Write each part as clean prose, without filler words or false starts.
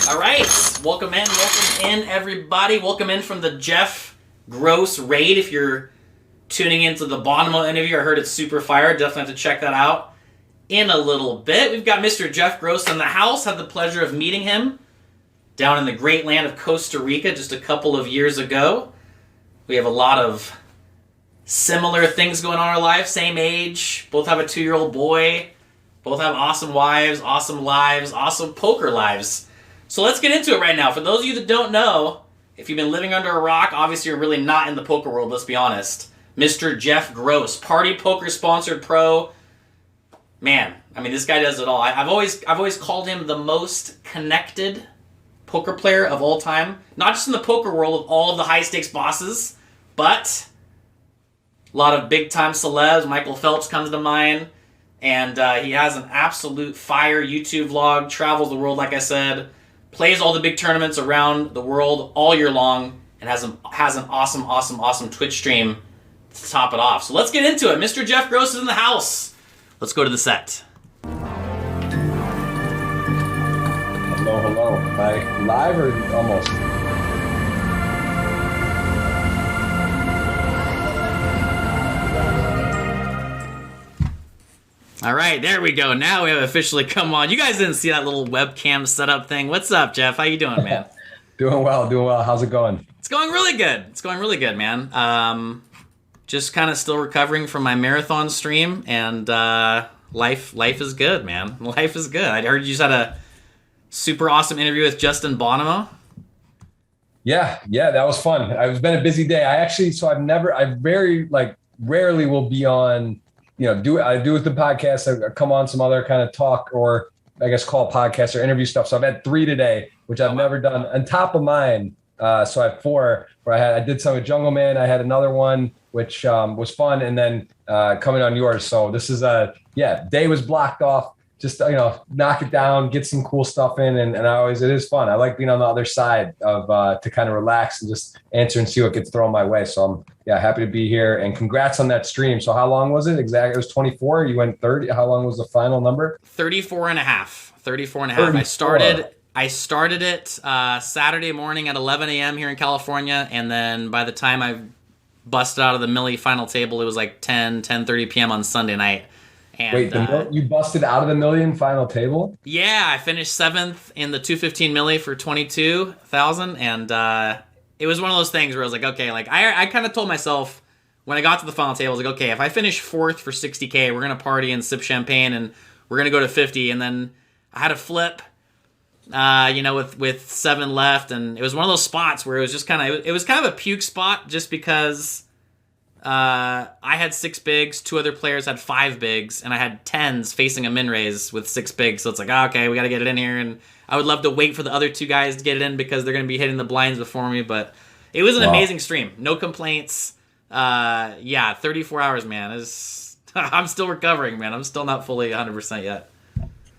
All right, welcome in, everybody. Welcome in from the Jeff Gross Raid. If you're tuning into the bottom of the interview, I heard it's super fire. Definitely have to check that out in a little bit. We've got Mr. Jeff Gross in the house. Had the pleasure of meeting him down in the great land of Costa Rica just a couple of years ago. We have a lot of similar things going on in our life, same age, both have a 2-year-old boy, both have awesome wives, awesome lives, awesome poker lives. So let's get into it right now. For those of you that don't know, if you've been living under a rock, obviously you're really not in the poker world, let's be honest. Mr. Jeff Gross, Party Poker sponsored pro. Man, I mean, this guy does it all. I've always called him the most connected poker player of all time. Not just in the poker world of all of the high stakes bosses, but a lot of big time celebs. Michael Phelps comes to mind. And he has an absolute fire YouTube vlog, travels the world, like I said, plays all the big tournaments around the world all year long, and has an awesome Twitch stream to top it off. So let's get into it. Mr. Jeff Gross is in the house. Let's go to the set. Hello. Am I live or almost? All right, there we go. Now we have officially come on. You guys didn't see that little webcam setup thing. What's up, Jeff? How you doing, man? Doing well. How's it going? It's going really good, man. Just kind of still recovering from my marathon stream, and life is good, man. Life is good. I heard you just had a super awesome interview with Justin Bonomo. Yeah, that was fun. It's been a busy day. I very rarely will be on. I do with the podcast. I come on some other kind of talk, or I guess call podcast or interview stuff. So I've had 3 today, which I've never done on top of mine. So I have 4 where I did some with Jungle Man. I had another one, which was fun. And then coming on yours. So this is day was blocked off. Just, knock it down, get some cool stuff in. And it is fun. I like being on the other side of to kind of relax and just answer and see what gets thrown my way. So I'm happy to be here, and congrats on that stream. So how long was it exactly? It was 24. You went 30. How long was the final number? 34 and a half. 34. I started it Saturday morning at 11 a.m. here in California. And then by the time I busted out of the Millie final table, it was like 10:30 p.m. on Sunday night. And, wait, you busted out of the million final table? Yeah, I finished 7th in the 215 milli for 22,000, and it was one of those things where I was like, okay, I kind of told myself when I got to the final table, I was like, okay, if I finish 4th for 60K, we're gonna party and sip champagne, and we're gonna go to 50, and then I had a flip, with 7 left, and it was one of those spots where it was just kind of a puke spot, just because. I had 6 bigs, 2 other players had 5 bigs, and I had 10s facing a min raise with 6 bigs. So it's like, okay, we got to get it in here. And I would love to wait for the other 2 guys to get it in because they're going to be hitting the blinds before me. But it was an amazing stream. No complaints. 34 hours, man. I'm still recovering, man. I'm still not fully 100% yet.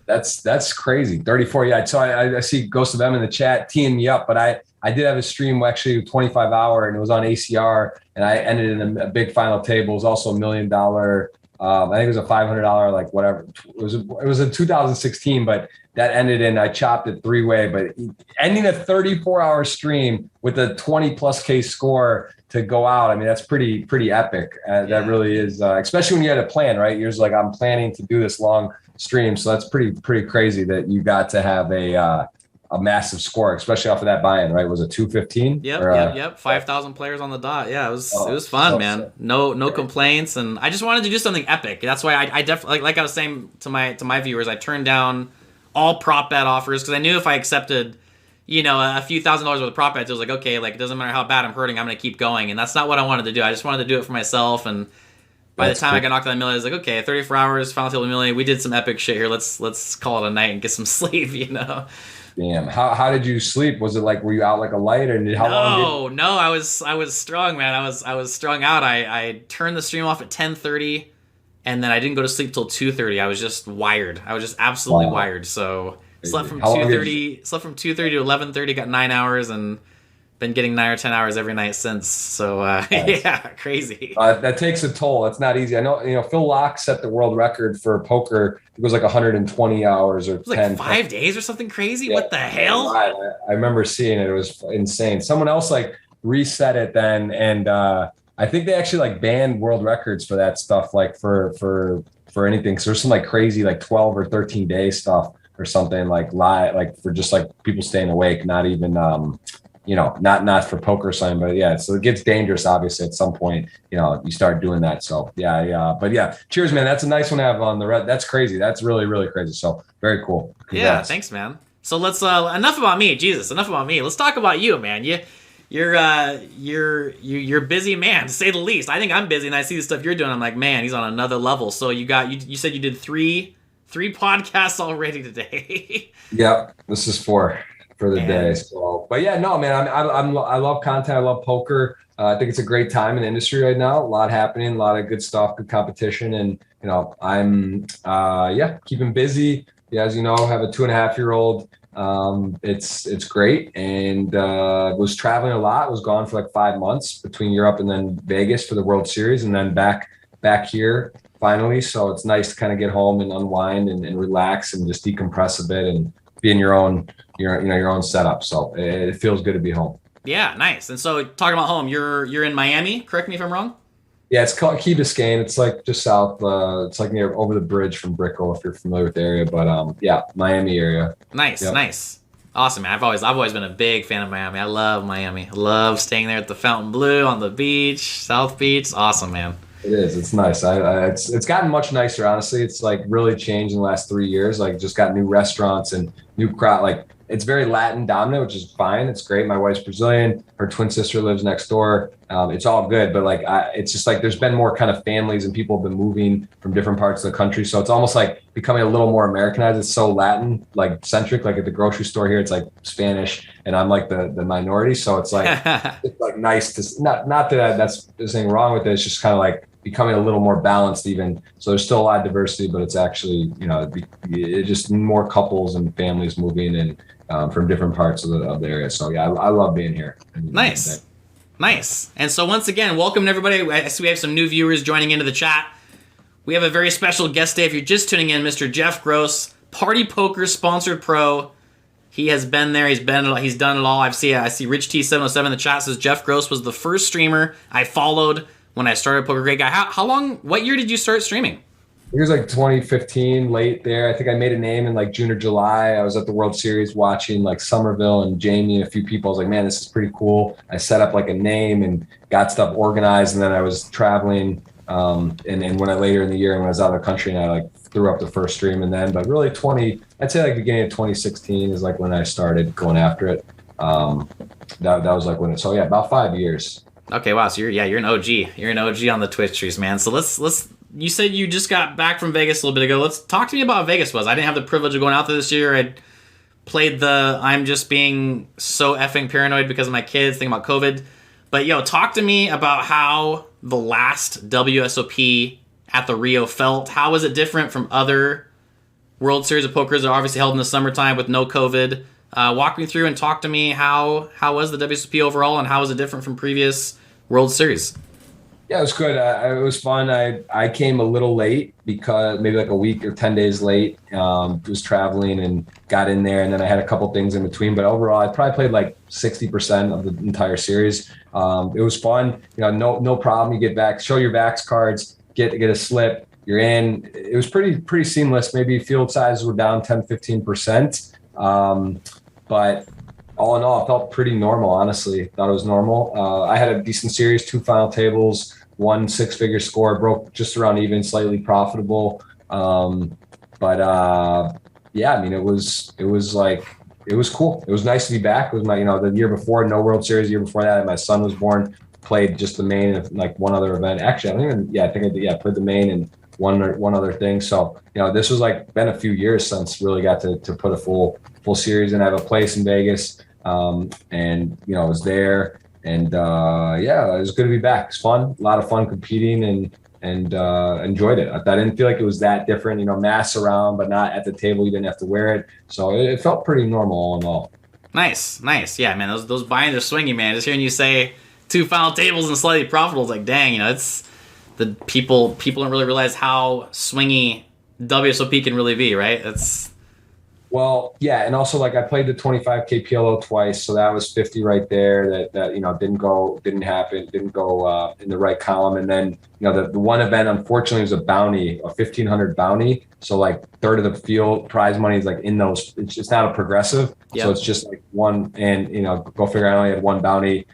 That's crazy. 34. Yeah. So I see Ghost of M in the chat teeing me up, but I did have a stream actually 25 hour, and it was on ACR, and I ended in a big final table. It was also $1 million. I think it was a $500, like whatever. It was in 2016, but that ended in, I chopped it 3-way, but ending a 34-hour stream with a 20+K score to go out. I mean, that's pretty epic. That really is, especially when you had a plan, right? You're just like, I'm planning to do this long stream. So that's pretty crazy that you got to have a massive score, especially off of that buy-in, right? Was it 215? Yep. 5,000 players on the dot. Yeah, it was fun, man. No complaints, and I just wanted to do something epic. That's why I definitely, like I was saying to my viewers, I turned down all prop bet offers because I knew if I accepted, a few $1,000s worth of prop bets, it was like, okay, it doesn't matter how bad I'm hurting, I'm gonna keep going, and that's not what I wanted to do. I just wanted to do it for myself, and by the time I got knocked out of the million, I was like, okay, 34 hours, final table million. We did some epic shit here. Let's call it a night and get some sleep, Damn. How did you sleep? Was it were you out like a light, or long? No, I was strung, man. I was strung out. I turned the stream off at 10:30, and then I didn't go to sleep till 2:30. I was just wired. I was just absolutely wired. So slept from 2:30 to 11:30, got 9 hours, and been getting 9 or 10 hours every night since. So Nice. yeah, crazy. That takes a toll. It's not easy. I know, Phil Locke set the world record for poker. It was like 120 hours or It was 10. like 5 days or something crazy. Yeah. What the hell? I remember seeing it. It was insane. Someone else like reset it then, and I think they actually like banned world records for that stuff, like for anything. So there's some like crazy like 12 or 13 day stuff or something like like for just like people staying awake, not even not for poker or something. But yeah, so it gets dangerous obviously at some point. You start doing that. So yeah. But yeah, cheers, man. That's a nice one to have on the red. That's crazy. That's really, really crazy. So very cool. Congrats. Yeah, thanks, man. So let's enough about me. Jesus, enough about me. Let's talk about you, man. You're a busy man, to say the least. I think I'm busy, and I see the stuff you're doing. I'm like, man, he's on another level. So you said you did three podcasts already today. Yep, this is for the day. So, but yeah, no, man, I love content. I love poker. I think it's a great time in the industry right now. A lot happening, a lot of good stuff, good competition, and I'm keeping busy. Yeah, as you know, I have a 2.5-year-old. It's great, and was traveling a lot. Was gone for like 5 months between Europe and then Vegas for the World Series, and then back here finally. So it's nice to kind of get home and unwind and relax and just decompress a bit and be in your own setup. So it feels good to be home. Yeah, nice. And so talking about home, you're in Miami. Correct me if I'm wrong. Yeah, it's called Key Biscayne. It's like just south. It's like near over the bridge from Brickell, if you're familiar with the area. But yeah, Miami area. Nice, yep. Nice, awesome, man. I've always been a big fan of Miami. I love Miami. I love staying there at the Fountain Blue on the beach, South Beach. Awesome, man. It is. It's nice. It's gotten much nicer, honestly. It's like really changed in the last 3 years. Like just got new restaurants and new crowd. Like it's very Latin dominant, which is fine. It's great. My wife's Brazilian. Her twin sister lives next door. It's all good. But like, it's just like there's been more kind of families and people have been moving from different parts of the country. So it's almost like becoming a little more Americanized. It's so Latin like centric. Like at the grocery store here, it's like Spanish, and I'm like the minority. So it's like it's like nice to not that there's anything wrong with it. It's just kind of like becoming a little more balanced even. So there's still a lot of diversity, but it's actually, it's just more couples and families moving and from different parts of the area. So yeah, I love being here. Nice. And so once again, welcome everybody. I see we have some new viewers joining into the chat. We have a very special guest today. If you're just tuning in, Mr. Jeff Gross, Party Poker sponsored pro. He has been there. He's done it all. I see Rich T707 in the chat says Jeff Gross was the first streamer I followed when I started Poker Great Guy. How long, what year did you start streaming? It was like 2015, late there. I think I made a name in like June or July. I was at the World Series watching like Somerville and Jamie and a few people. I was like, man, this is pretty cool. I set up like a name and got stuff organized. And then I was traveling. And when I later in the year, when I was out of the country, and I like threw up the first stream. And then, but really I'd say like beginning of 2016 is like when I started going after it. That was like when so yeah, about 5 years. Okay, wow. So you're an OG. You're an OG on the Twitch streams, man. So let's. You said you just got back from Vegas a little bit ago. Let's talk to me about how Vegas was. I didn't have the privilege of going out there this year. I played I'm just being so effing paranoid because of my kids, thinking about COVID. But talk to me about how the last WSOP at the Rio felt. How was it different from other World Series of Pokers that are obviously held in the summertime with no COVID? Walk me through and talk to me how was the WSOP overall, and how was it different from previous World Series? Yeah, it was good. It was fun. I came a little late because maybe like a week or 10 days late. Was traveling and got in there, and then I had a couple things in between. But overall, I probably played like 60% of the entire series. It was fun. No problem. You get back, show your Vax cards, get a slip, you're in. It was pretty seamless. Maybe field sizes were down 10-15%. But all in all, it felt pretty normal, honestly. Thought it was normal. I had a decent series, 2 final tables, 1 6-figure score, broke just around even, slightly profitable. But yeah, I mean, it was cool. It was nice to be back. It was my, the year before, no World Series. The year before that, my son was born, played just the main and like one other event. Actually, I think I did, played the main and one other thing. So, this was like been a few years since really got to put a full series, and I have a place in Vegas. And I was there, and yeah, it was good to be back. It's fun, a lot of fun competing, and enjoyed it. I didn't feel like it was that different, masks around, but not at the table. You didn't have to wear it. So it felt pretty normal all in all. Nice. Yeah, man, those buy-ins are swingy, man. Just hearing you say 2 final tables and slightly profitable is like, dang, it's the people don't really realize how swingy WSOP can really be, right? Well, yeah, and also like I played the 25K PLO twice, so that was 50 right there. That didn't go in the right column. And then the one event unfortunately was a bounty, a 1,500 bounty. So like third of the field prize money is like in those. It's not a progressive, so it's just like one. And go figure. I only had one bounty,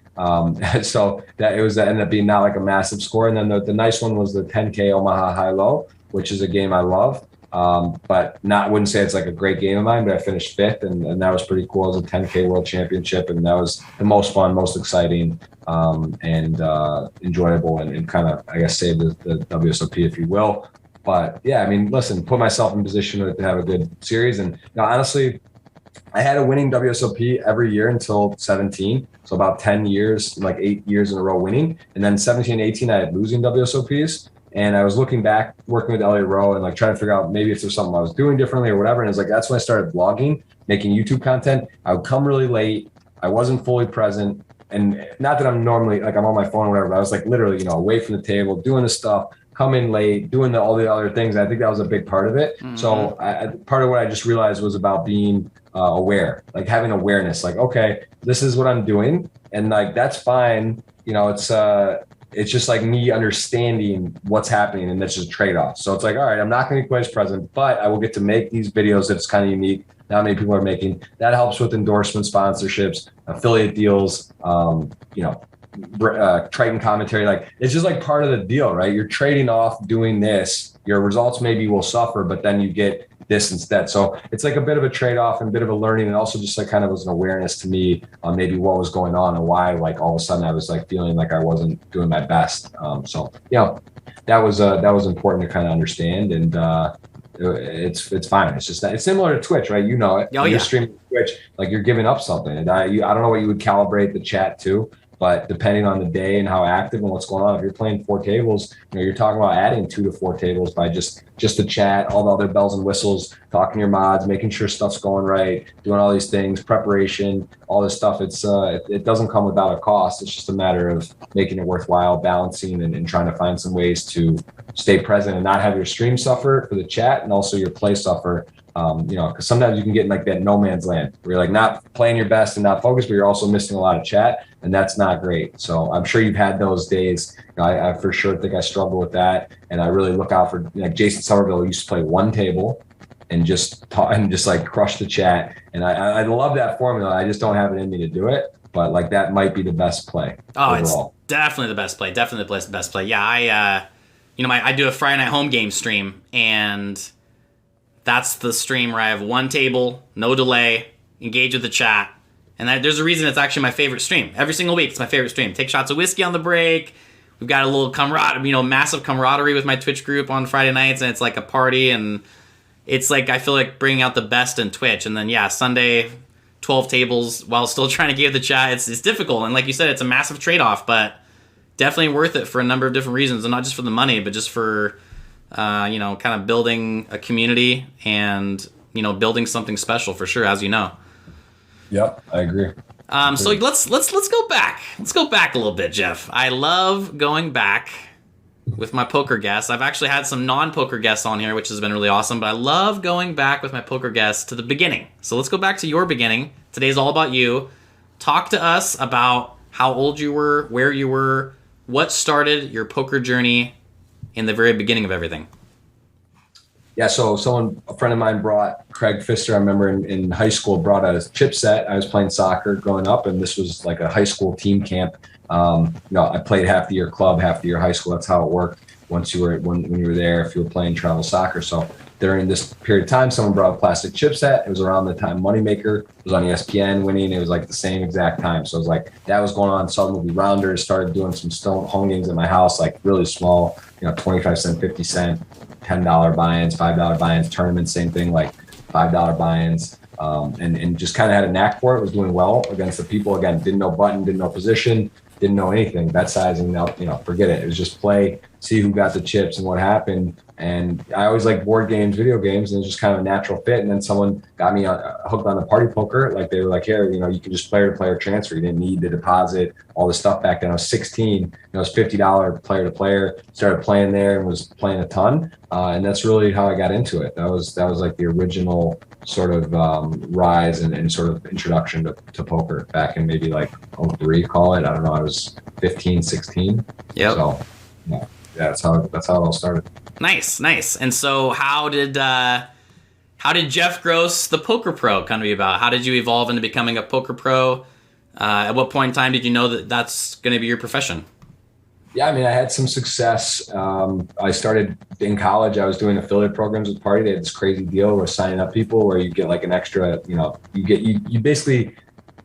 so that ended up being not like a massive score. And then the nice one was the 10K Omaha High Low, which is a game I love. But I wouldn't say it's like a great game of mine, but I finished 5th and that was pretty cool. It was a 10K World Championship, and that was the most fun, most exciting, and enjoyable, and kind of, I guess, saved the WSOP, if you will. But yeah, I mean, listen, put myself in position to have a good series. And honestly, I had a winning WSOP every year until 17. So about 10 years, like 8 years in a row winning. And then 17, 18, I had losing WSOPs. And I was looking back, working with Elliot Rowe, and like trying to figure out maybe if there's something I was doing differently or whatever. And it's like, that's when I started vlogging, making YouTube content. I would come really late. I wasn't fully present. And not that I'm normally like I'm on my phone or whatever, but I was like literally, away from the table, doing the stuff, coming late, doing all the other things. I think that was a big part of it. Mm-hmm. So part of what I just realized was about being aware, like having awareness, like, okay, this is what I'm doing. And like, that's fine. It's just like me understanding what's happening, and that's just a trade-off. So it's like, all right, I'm not going to be quite as present, but I will get to make these videos that's kind of unique. Not many people are making. That helps with endorsement sponsorships, affiliate deals, Triton commentary. Like, it's just like part of the deal, right? You're trading off doing this. Your results maybe will suffer, but then you get this instead. So it's like a bit of a trade-off and a bit of a learning, and also just like kind of was an awareness to me on maybe what was going on and why like all of a sudden I was like feeling like I wasn't doing my best. So that was important to kind of understand, and it's fine. It's just that it's similar to Twitch, right? You're streaming Twitch, like you're giving up something, and I don't know what you would calibrate the chat to. But depending on the day and how active and what's going on, if you're playing 4 tables, you're talking about adding 2 to 4 tables by just the chat, all the other bells and whistles, talking to your mods, making sure stuff's going right, doing all these things, preparation, all this stuff. It doesn't come without a cost. It's just a matter of making it worthwhile, balancing, and trying to find some ways to stay present and not have your stream suffer for the chat, and also your play suffer. Because sometimes you can get in like that no man's land where you're like not playing your best and not focused, but you're also missing a lot of chat, and that's not great. So I'm sure you've had those days. I for sure think I struggle with that, and I really look out for like Jason Somerville used to play 1 table and just talk and just like crush the chat, and I love that formula. I just don't have it in me to do it, but like that might be the best play. Oh, overall. It's definitely the best play. Definitely the best play. Yeah, I do a Friday night home game stream, and that's the stream where I have 1 table, no delay, engage with the chat. And there's a reason it's actually my favorite stream. Every single week, it's my favorite stream. Take shots of whiskey on the break. We've got a little massive camaraderie with my Twitch group on Friday nights, and it's like a party, and it's like I feel like bringing out the best in Twitch. And then, Sunday, 12 tables while still trying to give the chat. It's difficult, and like you said, it's a massive trade-off, but definitely worth it for a number of different reasons, and not just for the money, but just for kind of building a community and, building something special for sure, as you know. Yep, I agree. So let's go back. Let's go back a little bit, Jeff. I love going back with my poker guests. I've actually had some non-poker guests on here, which has been really awesome, but I love going back with my poker guests to the beginning. So let's go back to your beginning. Today's all about you. Talk to us about how old you were, where you were, what started your poker journey in the very beginning of everything. Yeah, so a friend of mine brought, Craig Pfister, I remember in high school, brought a chip set. I was playing soccer growing up, and this was like a high school team camp. I played half the year club, half the year high school. That's how it worked when you were there, if you were playing travel soccer. So during this period of time, someone brought a plastic chip set. It was around the time Moneymaker was on ESPN winning. It was like the same exact time. So it was like that was going on. Saw the movie Rounders, started doing some stone home games in my house, like really small, 25 cent, 50 cent, $10 buy-ins, $5 buy-ins, tournaments, same thing, like $5 buy-ins. And just kind of had a knack for it. Was doing well against the people. Again, didn't know button, didn't know position, didn't know anything. Bet sizing, forget it. It was just play see who got the chips and what happened. And I always like board games, video games, and it's just kind of a natural fit. And then someone got me hooked on the party poker. Like they were like, here, you can just player to player transfer. You didn't need the deposit, all the stuff back then. I was 16. It was $50 player to player. Started playing there and was playing a ton. And that's really how I got into it. That was like the original sort of rise and sort of introduction to poker back in maybe like 03, call it. I don't know. I was 15, 16. Yep. So yeah, that's how it all started. Nice. And so how did Jeff Gross, the poker pro, kind of be about? How did you evolve into becoming a poker pro? At what point in time did you know that that's going to be your profession? Yeah, I mean, I had some success. I started in college. I was doing affiliate programs with Party. They had this crazy deal where signing up people where you get like an extra, you basically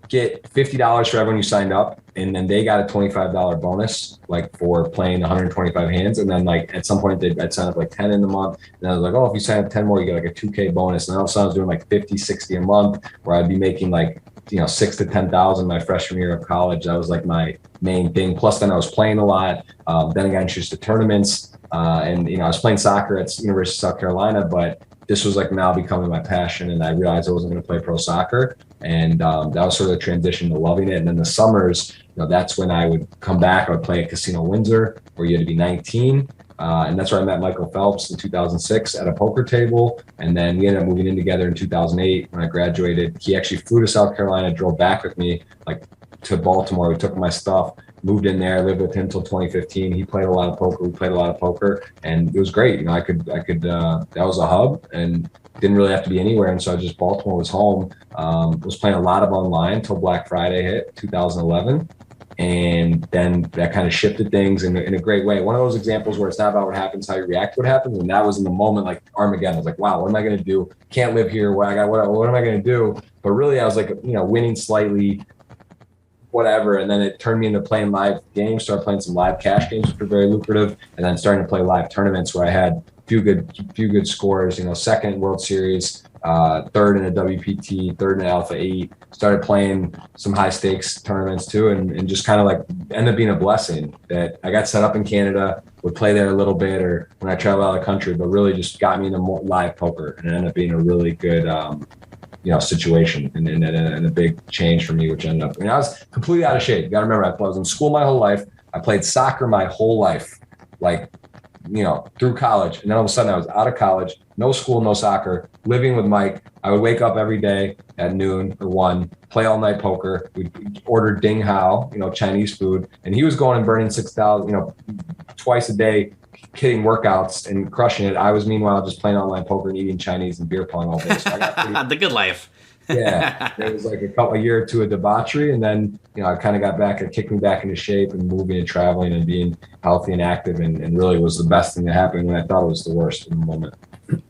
get $50 for everyone you signed up. And then they got a $25 bonus, like for playing 125 hands. And then like at some point I'd sign up like 10 in the month. And I was like, oh, if you sign up 10 more, you get like a 2K bonus. And all of a sudden I was doing like 50, 60 a month where I'd be making like, 6 to 10,000 my freshman year of college. That was like my main thing. Plus then I was playing a lot. Then I got introduced to tournaments. And I was playing soccer at University of South Carolina, but this was like now becoming my passion. And I realized I wasn't going to play pro soccer. And that was sort of the transition to loving it. And then the summers, that's when I would come back. I would play at Casino Windsor, where you had to be 19. And that's where I met Michael Phelps in 2006 at a poker table. And then we ended up moving in together in 2008 when I graduated. He actually flew to South Carolina, drove back with me like to Baltimore. We took my stuff, moved in there, lived with him till 2015. He played a lot of poker. We played a lot of poker, and it was great. I could that was a hub and didn't really have to be anywhere. And so Baltimore was home. Was playing a lot of online till Black Friday hit 2011. And then that kind of shifted things in a great way. One of those examples where it's not about what happens, how you react to what happens. And that was in the moment, like Armageddon. I was like, wow, what am I going to do? Can't live here. What am I going to do? But really, I was like, winning slightly, whatever. And then it turned me into playing live games, started playing some live cash games, which were very lucrative. And then starting to play live tournaments where I had a few good scores, second in World Series, third in a WPT, third in an Alpha 8, started playing some high stakes tournaments too. And just kind of like ended up being a blessing that I got set up in Canada, would play there a little bit or when I travel out of the country, but really just got me into more live poker and it ended up being a really good, situation and a big change for me, which ended up, I was completely out of shape. You got to remember, I was in school my whole life. I played soccer my whole life, through college. And then all of a sudden I was out of college, no school, no soccer, living with Mike. I would wake up every day at noon or 1, play all night poker. We'd order Ding Hao, Chinese food. And he was going and burning 6,000, twice a day, hitting workouts and crushing it. I was meanwhile just playing online poker and eating Chinese and beer pong all day. So I got the good life. Yeah, it was like a year or two of debauchery, and then I kind of got back and kicked me back into shape and moving and traveling and being healthy and active, and really was the best thing that happened when I thought it was the worst in the moment.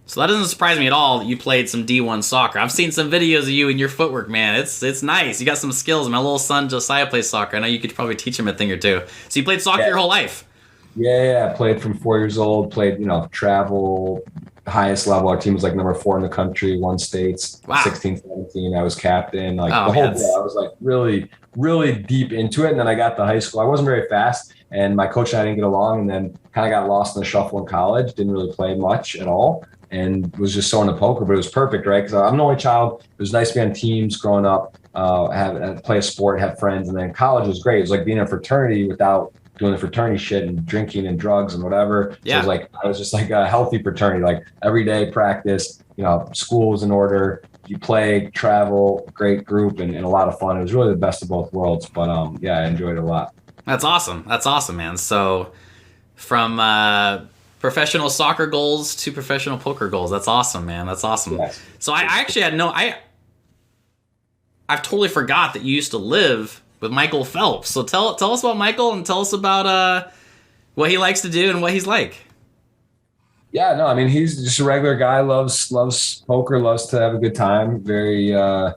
So that doesn't surprise me at all that you played some D1 soccer. I've seen some videos of you and your footwork, man. It's nice. You got some skills. My little son Josiah plays soccer. I know you could probably teach him a thing or two. So you played soccer your whole life. Yeah, I played from 4 years old. Played travel. Highest level. Our team was like number 4 in the country, won states. Wow. 16, 17. I was captain. The whole day. I was like really, really deep into it. And then I got to high school. I wasn't very fast, and my coach and I didn't get along. And then kind of got lost in the shuffle in college. Didn't really play much at all, and was just so into poker. But it was perfect, right? Because I'm an only child. It was nice to be on teams growing up. Play a sport, have friends, and then college was great. It was like being in a fraternity without doing the fraternity shit and drinking and drugs and whatever. Yeah. So I was just like a healthy fraternity, like every day practice, school was in order, you play, travel, great group and a lot of fun. It was really the best of both worlds, but I enjoyed it a lot. That's awesome, man. So from professional soccer goals to professional poker goals, that's awesome, man. That's awesome. Yes. So I actually had I've totally forgot that you used to live with Michael Phelps. So tell us about Michael and tell us about what he likes to do and what he's like. Yeah, no, I mean, he's just a regular guy, loves poker, loves to have a good time. Very, it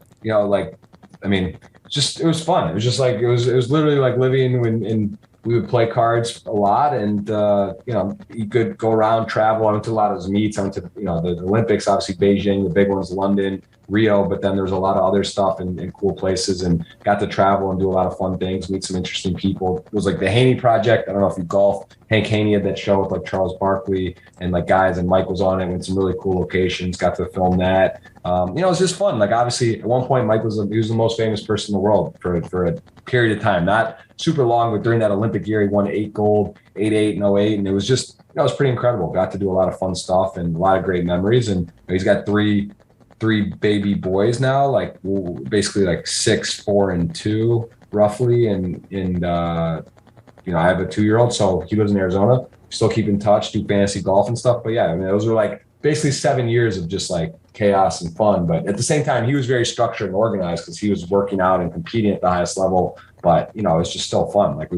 was fun. It was just like, it was literally like living and we would play cards a lot and, you could go around, travel. I went to a lot of his meets. I went to, the Olympics, obviously Beijing, the big ones, London, Rio, but then there was a lot of other stuff in cool places, and got to travel and do a lot of fun things, meet some interesting people. It was like the Haney Project. I don't know if you golf. Hank Haney had that show with like Charles Barkley and like guys, and Mike was on it. Went some really cool locations. Got to film that. It was just fun. Like obviously, at one point, Mike was the most famous person in the world for a period of time. Not super long, but during that Olympic year, he won 8 gold, 88 and 08, and it was just it was pretty incredible. Got to do a lot of fun stuff and a lot of great memories. And he's got three baby boys now, like basically like 6, 4, and 2 roughly, and I have a 2-year-old, so he lives in Arizona. Still keep in touch, do fantasy golf and stuff. But yeah, I mean, those were like basically 7 years of just like chaos and fun. But at the same time, he was very structured and organized because he was working out and competing at the highest level. But it was just still fun. Like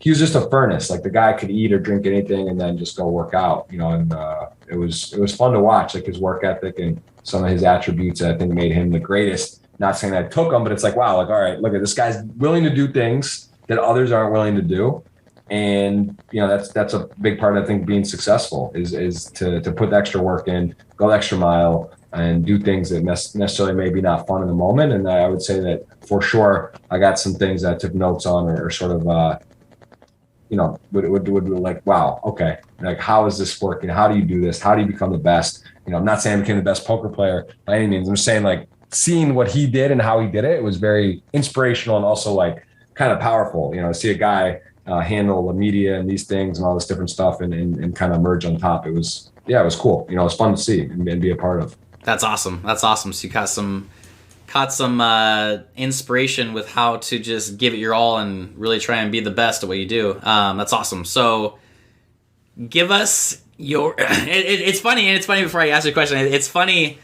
he was just a furnace. Like the guy could eat or drink anything and then just go work out. And it was fun to watch, like his work ethic and some of his attributes that I think made him the greatest. Not saying I took him, but it's like, wow, like, all right, look at this guy's willing to do things that others aren't willing to do. And, that's a big part, I think, being successful is to put the extra work in, go the extra mile, and do things that necessarily maybe not fun in the moment. And I would say that for sure, I got some things that I took notes on or sort of, would like, wow, okay, like, how is this working? How do you do this? How do you become the best? I'm not saying I became the best poker player by any means. I'm just saying, like, seeing what he did and how he did it was very inspirational and also like kind of powerful, to see a guy handle the media and these things and all this different stuff and kind of emerge on top. It was cool. It was fun to see and be a part of. That's awesome. So you caught some inspiration with how to just give it your all and really try and be the best at what you do. That's awesome. So give us your, it's funny before I ask you a question, it's funny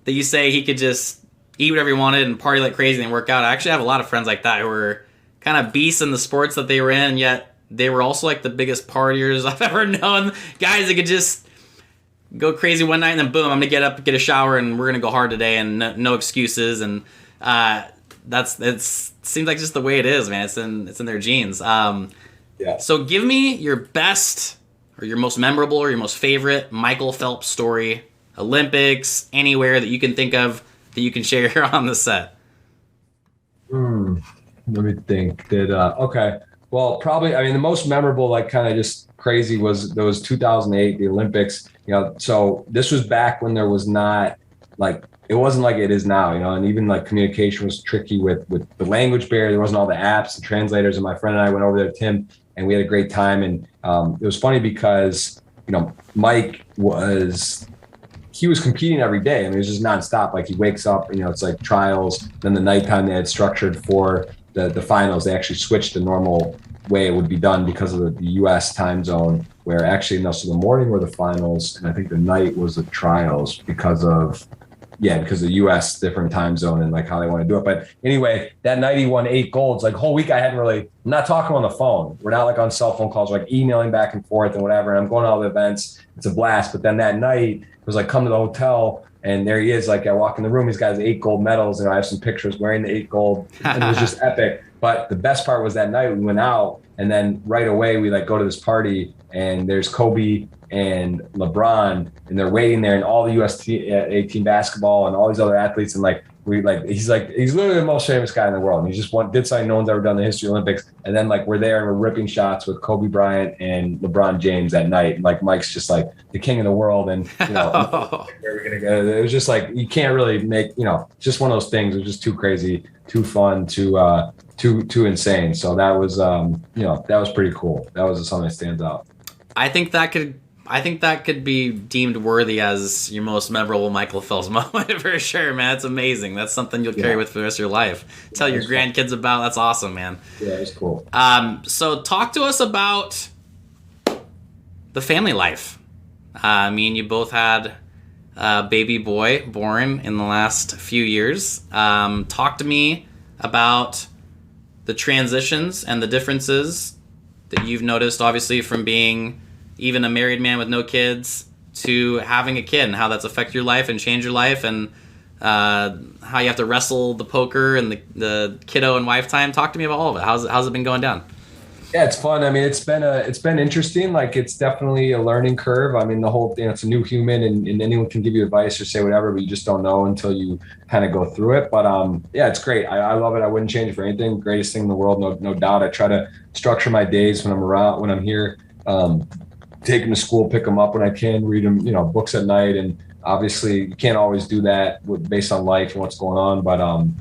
that you say he could just eat whatever he wanted and party like crazy and work out. I actually have a lot of friends like that who were kind of beasts in the sports that they were in, yet they were also like the biggest partiers I've ever known. Guys that could just go crazy one night and then boom, I'm gonna get up, get a shower, and we're gonna go hard today, and no excuses. And it seems like just the way it is, man. It's in their genes. Yeah. So give me your best or your most memorable or your most favorite Michael Phelps story, Olympics, anywhere that you can think of that you can share here on the set. Let me think. Okay. Well, probably, I mean, the most memorable, like kind of just crazy was 2008, the Olympics, so this was back when there was not like, it wasn't like it is now, and even like communication was tricky with the language barrier. There wasn't all the apps and translators, and my friend and I went over there, Tim, and we had a great time. And it was funny because, Mike he was competing every day. I mean, it was just nonstop. Like he wakes up, it's like trials. Then the nighttime they had structured for the finals, they actually switched the normal way it would be done because of the U.S. time zone, where actually, so the morning were the finals, and I think the night was the trials because of the U.S. different time zone and like how they want to do it. But anyway, that night he won 8 golds. Like whole week I hadn't really, I'm not talking on the phone. We're not like on cell phone calls, we're like emailing back and forth and whatever. And I'm going to all the events. It's a blast. But then that night it was like, come to the hotel. And there he is. Like I walk in the room, he's got his 8 gold medals, and I have some pictures wearing the 8 gold. And it was just epic. But the best part was that night we went out, and then right away we like go to this party, and there's Kobe and LeBron, and they're waiting there, and all the US team basketball and all these other athletes, and like he's literally the most famous guy in the world, and he just did something no one's ever done in the history of the Olympics. And then like we're there and we're ripping shots with Kobe Bryant and LeBron James that night, and like Mike's just like the king of the world, and where we're gonna go. It was just like you can't really make just one of those things. It was just too crazy, too fun, too insane. So that was that was pretty cool. That was something that stands out. I think that could be deemed worthy as your most memorable Michael Phelps moment for sure, man. That's amazing. That's something you'll carry with for the rest of your life. Tell your grandkids about. That's awesome, man. Yeah, it's cool. So talk to us about the family life. Me and you both had a baby boy born in the last few years. Talk to me about the transitions and the differences that you've noticed, obviously, from being even a married man with no kids to having a kid, and how that's affected your life and changed your life, and how you have to wrestle the poker and the kiddo and wife time. Talk to me about all of it. How's it been going down? Yeah, it's fun. I mean, it's been interesting. Like it's definitely a learning curve. I mean, the whole thing, it's a new human and anyone can give you advice or say whatever, but you just don't know until you kind of go through it. But yeah, it's great. I love it. I wouldn't change it for anything. Greatest thing in the world, no doubt. I try to structure my days when I'm around, when I'm here. Take them to school, pick them up when I can, read them, books at night. And obviously you can't always do that based on life and what's going on. But,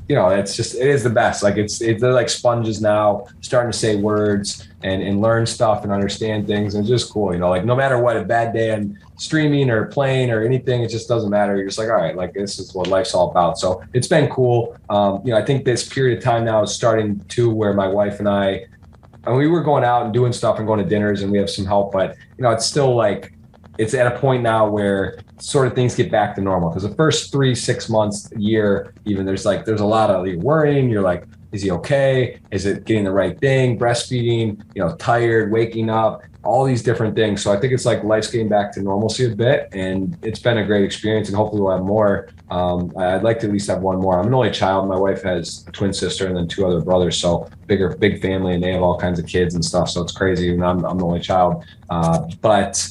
it is the best. Like they're like sponges now, starting to say words and learn stuff and understand things. And it's just cool, like no matter what, a bad day on streaming or playing or anything, it just doesn't matter. You're just like, all right, like this is what life's all about. So it's been cool. I think this period of time now is starting to where my wife and we were going out and doing stuff and going to dinners and we have some help, but it's still like, it's at a point now where sort of things get back to normal. Because the first 3-6 months, a year, even there's a lot of worrying. You're like, is he okay? Is it getting the right thing? Breastfeeding, tired, waking up, all these different things. So I think it's like life's getting back to normalcy a bit, and it's been a great experience. And hopefully we'll have more. I'd like to at least have one more. I'm an only child. My wife has a twin sister and then 2 other brothers. So big family, and they have all kinds of kids and stuff. So it's crazy. And I'm the only child. But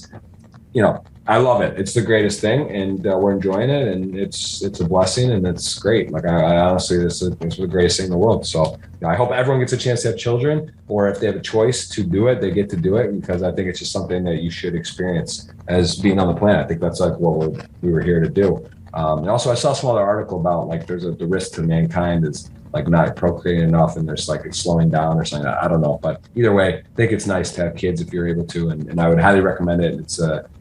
I love it. It's the greatest thing, and we're enjoying it, and it's a blessing, and it's great. Like I honestly, it's the greatest thing in the world. So I hope everyone gets a chance to have children, or if they have a choice to do it, they get to do it, because I think it's just something that you should experience as being on the planet. I think that's like what we were here to do. And also, I saw some other article about like the risk to mankind is like not procreating enough, and there's like it's slowing down or something. I don't know, but either way, I think it's nice to have kids if you're able to, and I would highly recommend it.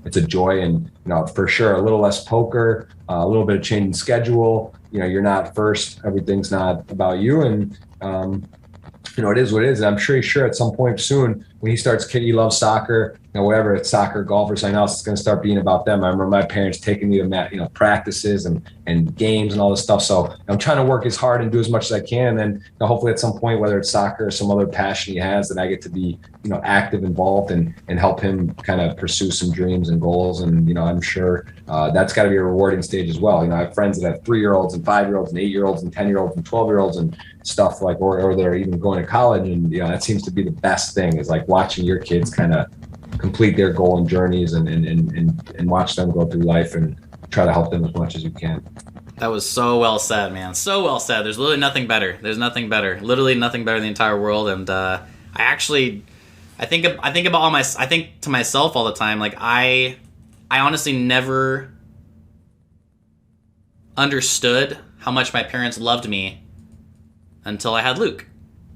It's a joy, and for sure a little less poker, a little bit of changing schedule. You're not first, everything's not about you, and it is what it is. And I'm sure at some point soon when he starts, he loves soccer, whatever, it's soccer, golf, or something else, it's going to start being about them. I remember my parents taking me to practices and games and all this stuff. So I'm trying to work as hard and do as much as I can. And then hopefully at some point, whether it's soccer or some other passion he has, that I get to be, active, involved, and help him kind of pursue some dreams and goals. And, I'm sure that's got to be a rewarding stage as well. I have friends that have 3-year-olds and 5-year-olds and 8-year-olds and 10-year-olds and 12-year-olds and stuff like, or they're even going to college. And, that seems to be the best thing, is like watching your kids kind of complete their goal and journeys and watch them go through life and try to help them as much as you can. That was so well said, man. So well said. There's literally nothing better. There's nothing better. Literally nothing better in the entire world. And I think to myself all the time, like I honestly never understood how much my parents loved me until I had Luke.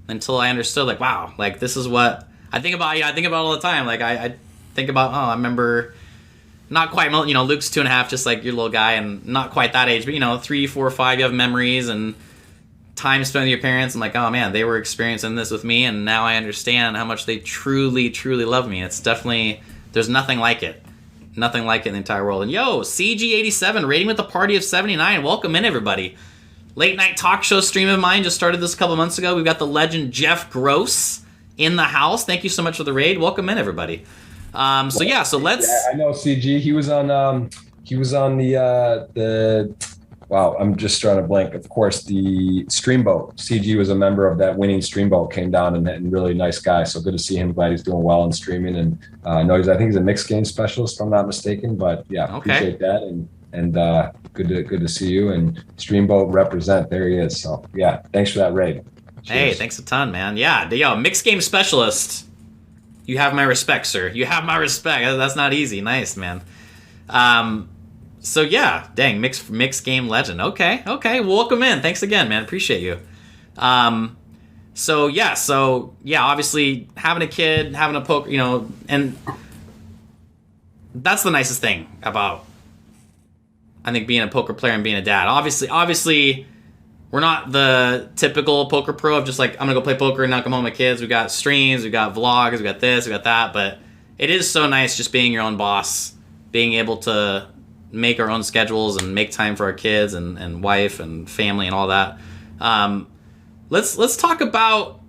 Until I understood, like, wow, like this is what I think about. I think about all the time. Like I think about, I remember not quite, Luke's 2.5, just like your little guy, and not quite that age, but 3, 4, 5, you have memories and time spent with your parents. I'm like, oh man, they were experiencing this with me, and now I understand how much they truly, truly love me. It's definitely, there's nothing like it. Nothing like it in the entire world. And CG87 Raiding with a party of 79. Welcome in, everybody. Late night talk show stream of mine just started this a couple months ago. We've got the legend Jeff Gross in the house. Thank you so much for the raid. Welcome in, everybody. So let's. Yeah, I know CG. He was on the. Wow, I'm just drawing a blank. Of course, the Streamboat. CG was a member of that winning Streamboat. Came down and really nice guy. So good to see him. Glad he's doing well in streaming. And I think he's a mixed game specialist, if I'm not mistaken. But yeah, Appreciate that. And good to see you, and Streamboat represent. There he is. So yeah, thanks for that raid. Cheers. Hey, thanks a ton, man. Yeah, mixed game specialist. You have my respect, sir. You have my respect. That's not easy. Nice, man. So yeah, dang, mixed game legend. Okay, welcome in. Thanks again, man. Appreciate you. So obviously having a kid, having a poker, and that's the nicest thing about, I think, being a poker player and being a dad. Obviously, we're not the typical poker pro of just like, I'm gonna go play poker and not come home with kids. We got streams, we got vlogs, we got this, we got that. But it is so nice just being your own boss, being able to make our own schedules and make time for our kids and wife and family and all that. Let's talk about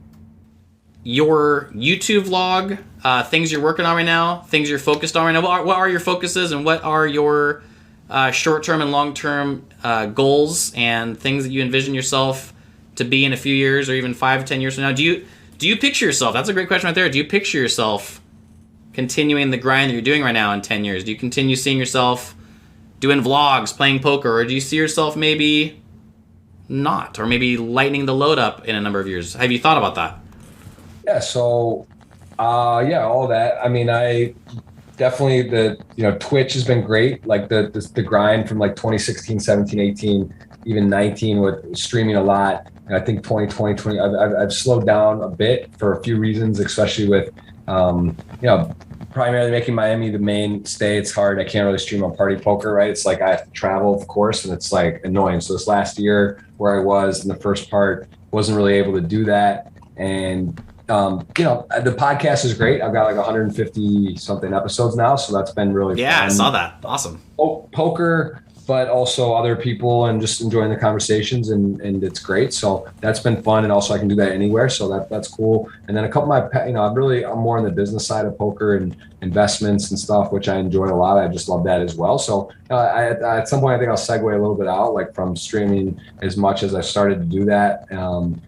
your YouTube vlog, things you're working on right now, things you're focused on right now. What are your focuses, and what are your short-term and long-term goals and things that you envision yourself to be in a few years, or even 5 or 10 years from now? Do Do you picture yourself? That's a great question right there. Do you picture yourself continuing the grind that you're doing right now in 10 years? Do you continue seeing yourself doing vlogs, playing poker, or do you see yourself maybe not, or maybe lightening the load up in a number of years? Have you thought about that? Yeah. So, all that. I mean, I definitely Twitch has been great. Like the grind from like 2016, 17, 18, even 19 with streaming a lot. And I think 2020, I've slowed down a bit for a few reasons, especially with, primarily making Miami the mainstay. It's hard. I can't really stream on Party Poker, right? It's like I have to travel, of course, and it's like annoying. So this last year where I was in the first part, wasn't really able to do that. And, the podcast is great. I've got like 150 something episodes now. So that's been really fun. I saw that. Awesome. Poker, but also other people and just enjoying the conversations and it's great. So that's been fun. And also I can do that anywhere. So that's cool. And then a couple of my, I'm more on the business side of poker and investments and stuff, which I enjoy a lot. I just love that as well. So at some point, I think I'll segue a little bit out, like from streaming as much as I started to do that,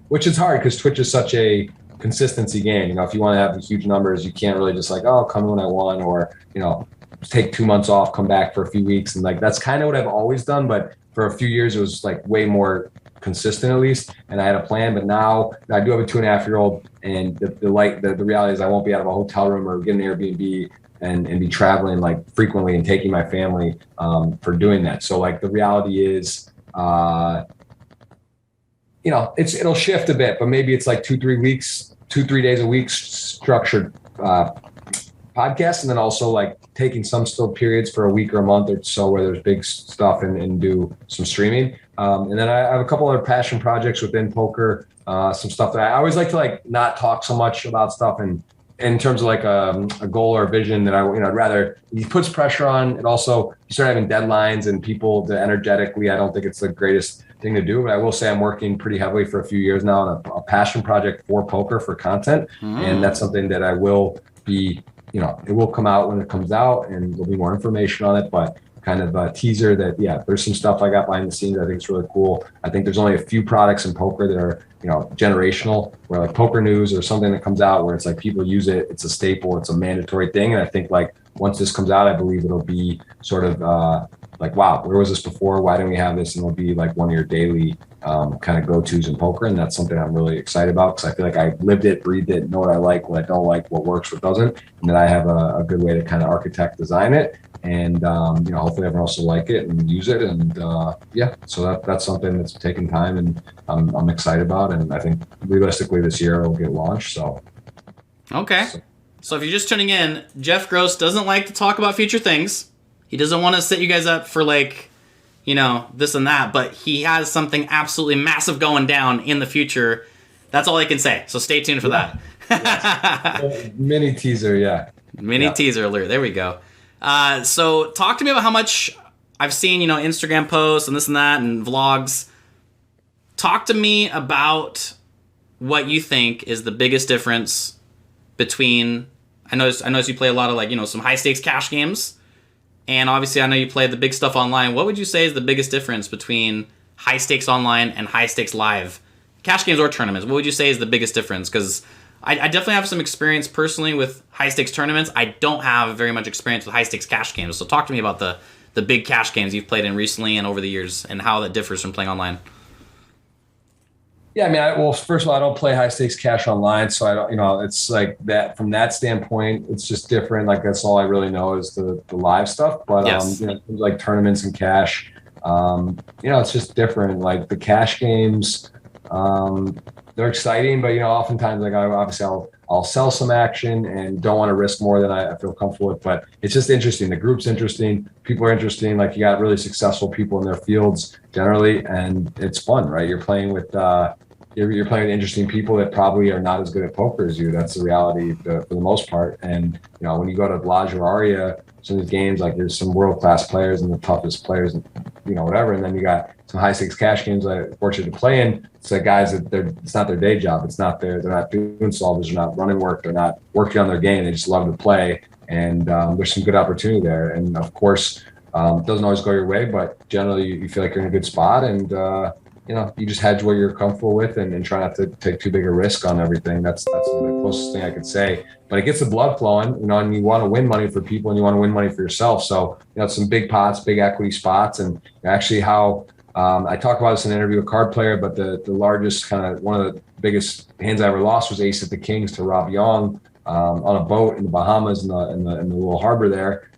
which is hard because Twitch is such a consistency game. If you want to have huge numbers, you can't really just like, oh, come when I want, or, take 2 months off, come back for a few weeks. And like, that's kind of what I've always done. But for a few years, it was like way more consistent at least. And I had a plan, but now I do have a 2.5-year-old and the reality is I won't be out of a hotel room or get an Airbnb and be traveling like frequently and taking my family for doing that. So like the reality is, it'll shift a bit, but maybe it's like 2-3 days a week structured podcast, and then also like taking some still periods for a week or a month or so where there's big stuff and do some streaming. And then I have a couple other passion projects within poker, some stuff that I always like to like not talk so much about stuff and in terms of like a goal or a vision that I'd rather, it puts pressure on. It also, you start having deadlines and people to energetically, I don't think it's the greatest thing to do, but I will say I'm working pretty heavily for a few years now on a passion project for poker for content. And that's something that I will be, it will come out when it comes out and there'll be more information on it, but kind of a teaser that, there's some stuff I got behind the scenes. I think it's really cool. I think there's only a few products in poker that are, generational, where like Poker News or something that comes out where it's like people use it. It's a staple. It's a mandatory thing. And I think like once this comes out, I believe it'll be sort of like, wow, where was this before? Why didn't we have this? And it'll be like one of your daily kind of go-tos in poker. And that's something I'm really excited about because I feel like I lived it, breathed it, know what I like, what I don't like, what works, what doesn't. And then I have a good way to kind of architect, design it. And, hopefully everyone else will like it and use it. And so that's something that's taken time and I'm excited about. And I think realistically this year it'll get launched. So. Okay. So if you're just tuning in, Jeff Gross doesn't like to talk about future things. He doesn't want to set you guys up for like, this and that, but he has something absolutely massive going down in the future. That's all I can say. So stay tuned for that. Yes. Mini teaser. Yeah. Teaser alert. There we go. So talk to me about how much I've seen, Instagram posts and this and that and vlogs. Talk to me about what you think is the biggest difference between, I noticed you play a lot of like, some high stakes cash games. And obviously I know you play the big stuff online. What would you say is the biggest difference between high stakes online and high stakes live cash games or tournaments? What would you say is the biggest difference? Because I definitely have some experience personally with high stakes tournaments. I don't have very much experience with high stakes cash games. So talk to me about the big cash games you've played in recently and over the years and how that differs from playing online. Yeah, I mean, first of all, I don't play high stakes cash online, so I don't, it's like that from that standpoint, it's just different. Like that's all I really know is the live stuff. But yes. Like tournaments and cash, it's just different. Like the cash games, they're exciting, but oftentimes like I'll sell some action and don't want to risk more than I feel comfortable with. But it's just interesting. The group's interesting. People are interesting. Like you got really successful people in their fields generally, and it's fun, right? You're playing with you're playing with interesting people that probably are not as good at poker as you. That's the reality for the most part. And when you go to La Joaria, some of these games, like there's some world-class players and the toughest players, whatever. And then you got some high stakes cash games I'm fortunate to play in. It's like guys that it's not their day job. They're not doing solvers. They're not running work. They're not working on their game. They just love to play. And there's some good opportunity there. And of course, it doesn't always go your way, but generally you feel like you're in a good spot. And you just hedge what you're comfortable with and try not to take too big a risk on everything. That's the closest thing I could say. But it gets the blood flowing, and you want to win money for people and you want to win money for yourself. So, some big pots, big equity spots, and actually how I talk about this in an interview with Card Player, but the largest one of the biggest hands I ever lost was Ace at the Kings to Rob Young on a boat in the Bahamas in the little harbor there.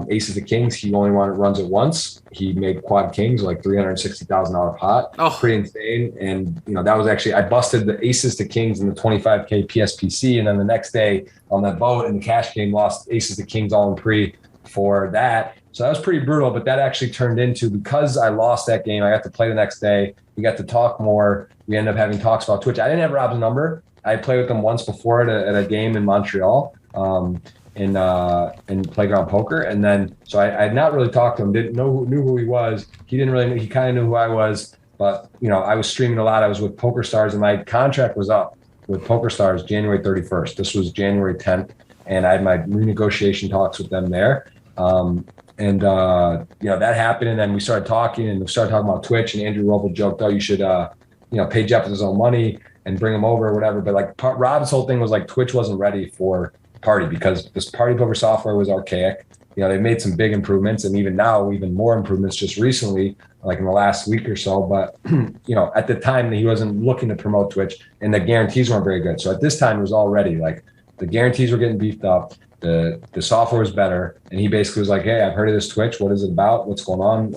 Ace of the Kings, he only runs it once. He made quad kings like $360,000 pot. Oh. Pretty insane. And that was actually, I busted the aces to kings in the 25K PSPC, and then the next day on that boat in the cash game lost aces to kings all in pre for that. So that was pretty brutal, but that actually turned into, because I lost that game, I got to play the next day. We got to talk more. We ended up having talks about Twitch. I didn't have Rob's number. I played with him once before at a game in Montreal. In Playground Poker, and then so I had not really talked to him, knew who he was. He didn't really, he kind of knew who I was, but I was streaming a lot. I was with Poker Stars, and my contract was up with Poker Stars January 31st. This was January 10th, and I had my renegotiation talks with them there. That happened, and then we started talking about Twitch, and Andrew Roble joked, "Oh, you should pay Jeff with his own money and bring him over or whatever." But like Rob's whole thing was like Twitch wasn't ready for Party because this Party Poker software was archaic. They made some big improvements, and even now, even more improvements just recently, like in the last week or so. But at the time, he wasn't looking to promote Twitch, and the guarantees weren't very good. So at this time, it was already like the guarantees were getting beefed up. The software was better, and he basically was like, "Hey, I've heard of this Twitch. What is it about? What's going on?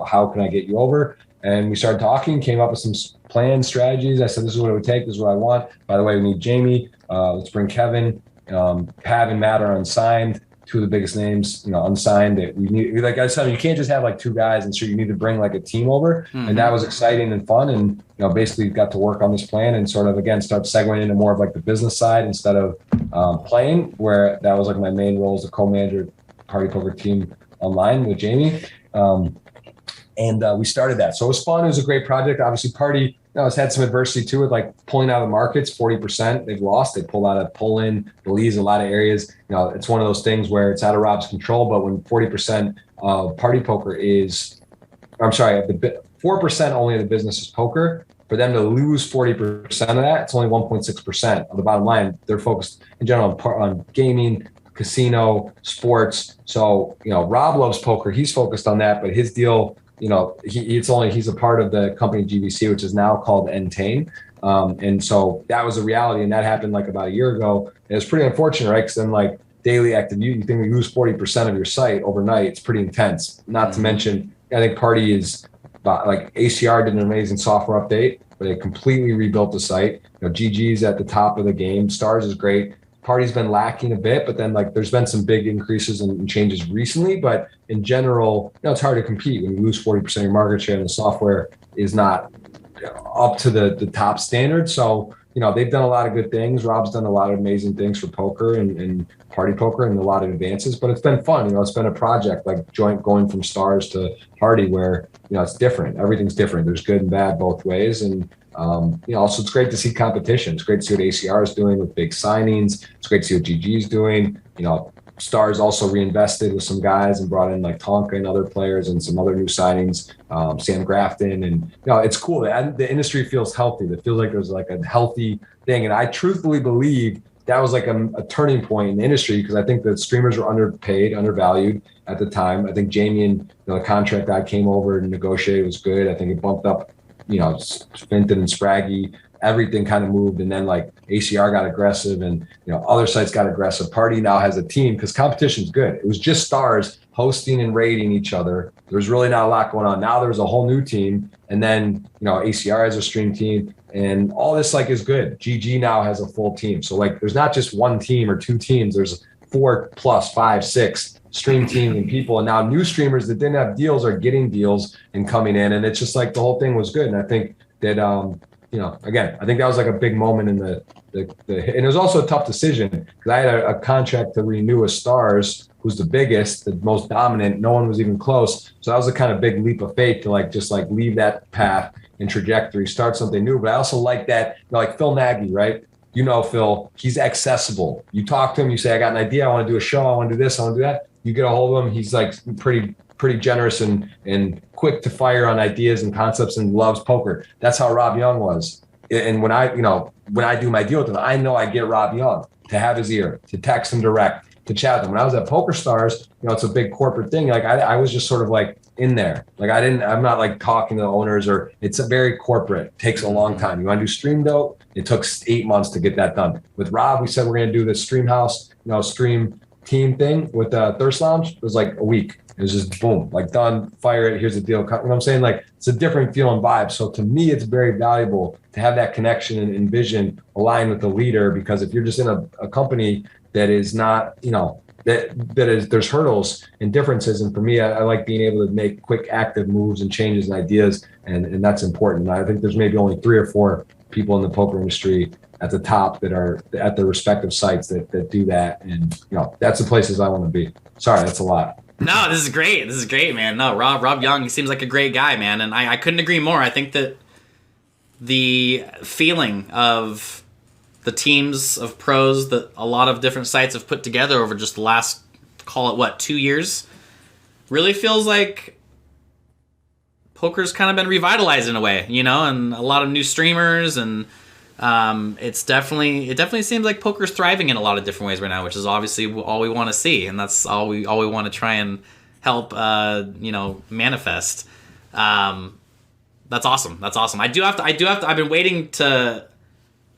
How can I get you over?" And we started talking, came up with some plans, strategies. I said, "This is what it would take. This is what I want. By the way, we need Jamie. Let's bring Kevin. Pav and Matt are unsigned, two of the biggest names, unsigned. That we need, like I said, you can't just have like two guys, and so you need to bring like a team over." Mm-hmm. And that was exciting and fun, and basically got to work on this plan and sort of again start segueing into more of like the business side instead of playing, where that was like my main role as a co-manager Party Poker team online with Jamie. We started that, so it was fun. It was a great project. Obviously, Party. It's had some adversity to it, like pulling out of the markets, 40% they've lost. They pulled out of Poland, Belize, a lot of areas. It's one of those things where it's out of Rob's control, but when 40% of Party Poker 4% only of the business is poker, for them to lose 40% of that, it's only 1.6% of the bottom line. They're focused in general on gaming, casino, sports. So, Rob loves poker. He's focused on that, but his deal, he's a part of the company GVC, which is now called Entain. And so that was a reality, and that happened like about a year ago. And it's pretty unfortunate, right? Because then like daily active, you think you lose 40% of your site overnight. It's pretty intense. Not to mention, I think Party is like ACR did an amazing software update, where they completely rebuilt the site. GG's at the top of the game. Stars is great. Party's been lacking a bit, but then like there's been some big increases and changes recently. But in general, it's hard to compete when you lose 40% of your market share and the software is not up to the top standard. So, they've done a lot of good things. Rob's done a lot of amazing things for poker and Party Poker and a lot of advances, but it's been fun. It's been a project like joint going from Stars to Party where, it's different. Everything's different. There's good and bad both ways. And, also it's great to see competition. It's great to see what ACR is doing with big signings. It's great to see what GG's doing. Stars also reinvested with some guys and brought in like Tonka and other players and some other new signings, Sam Grafton. And, it's cool. The industry feels healthy. It feels like there's like a healthy thing. And I truthfully believe that was like a turning point in the industry, because I think the streamers were underpaid, undervalued at the time. I think Jamie and the contract I came over and negotiated was good. I think it bumped up, Finton and Spraggy. Everything kind of moved, and then like ACR got aggressive, and other sites got aggressive. Party now has a team because competition's good. It was just Stars hosting and raiding each other. There's really not a lot going on. Now there's a whole new team, and then ACR has a stream team, and all this like is good. GG now has a full team, so like there's not just one team or two teams. There's 4 plus 5, 6 stream team and people, and now new streamers that didn't have deals are getting deals and coming in, and it's just like the whole thing was good. And I think that again, I think that was like a big moment in the and it was also a tough decision because I had a contract to renew with Stars, who's the biggest, the most dominant. No one was even close. So that was a kind of big leap of faith to like just like leave that path and trajectory, start something new. But I also like that, like Phil Nagy, right? Phil, he's accessible. You talk to him, you say, I got an idea, I want to do a show, I want to do this, I want to do that. You get a hold of him, he's like pretty pretty generous and quick to fire on ideas and concepts and loves poker. That's how Rob Young was. And when I do my deal with him, I know I get Rob Young to have his ear, to text him direct, to chat with him. When I was at Poker Stars, it's a big corporate thing. Like I was just sort of like in there. Like I'm not like talking to the owners, or it's a very corporate, takes a long time. You want to do Stream Dope? It took 8 months to get that done. With Rob, we said we're going to do the Stream House, stream team thing with Thirst Lounge. It was like a week. It was just boom, like done, fire it, here's the deal. You know what I'm saying? Like it's a different feel and vibe. So to me, it's very valuable to have that connection and vision aligned with the leader, because if you're just in a company that is not, there's hurdles and differences. And for me, I like being able to make quick, active moves and changes and ideas. And that's important. And I think there's maybe only 3 or 4 people in the poker industry at the top that are at their respective sites that do that. And, that's the places I want to be. Sorry, that's a lot. No, this is great. This is great, man. No, Rob Young, he seems like a great guy, man. And I couldn't agree more. I think that the feeling of the teams of pros that a lot of different sites have put together over just the last, call it 2 years, really feels like poker's kind of been revitalized in a way, and a lot of new streamers, and it definitely seems like poker's thriving in a lot of different ways right now, which is obviously all we want to see, and that's all we want to try and help manifest. That's awesome. I've been waiting to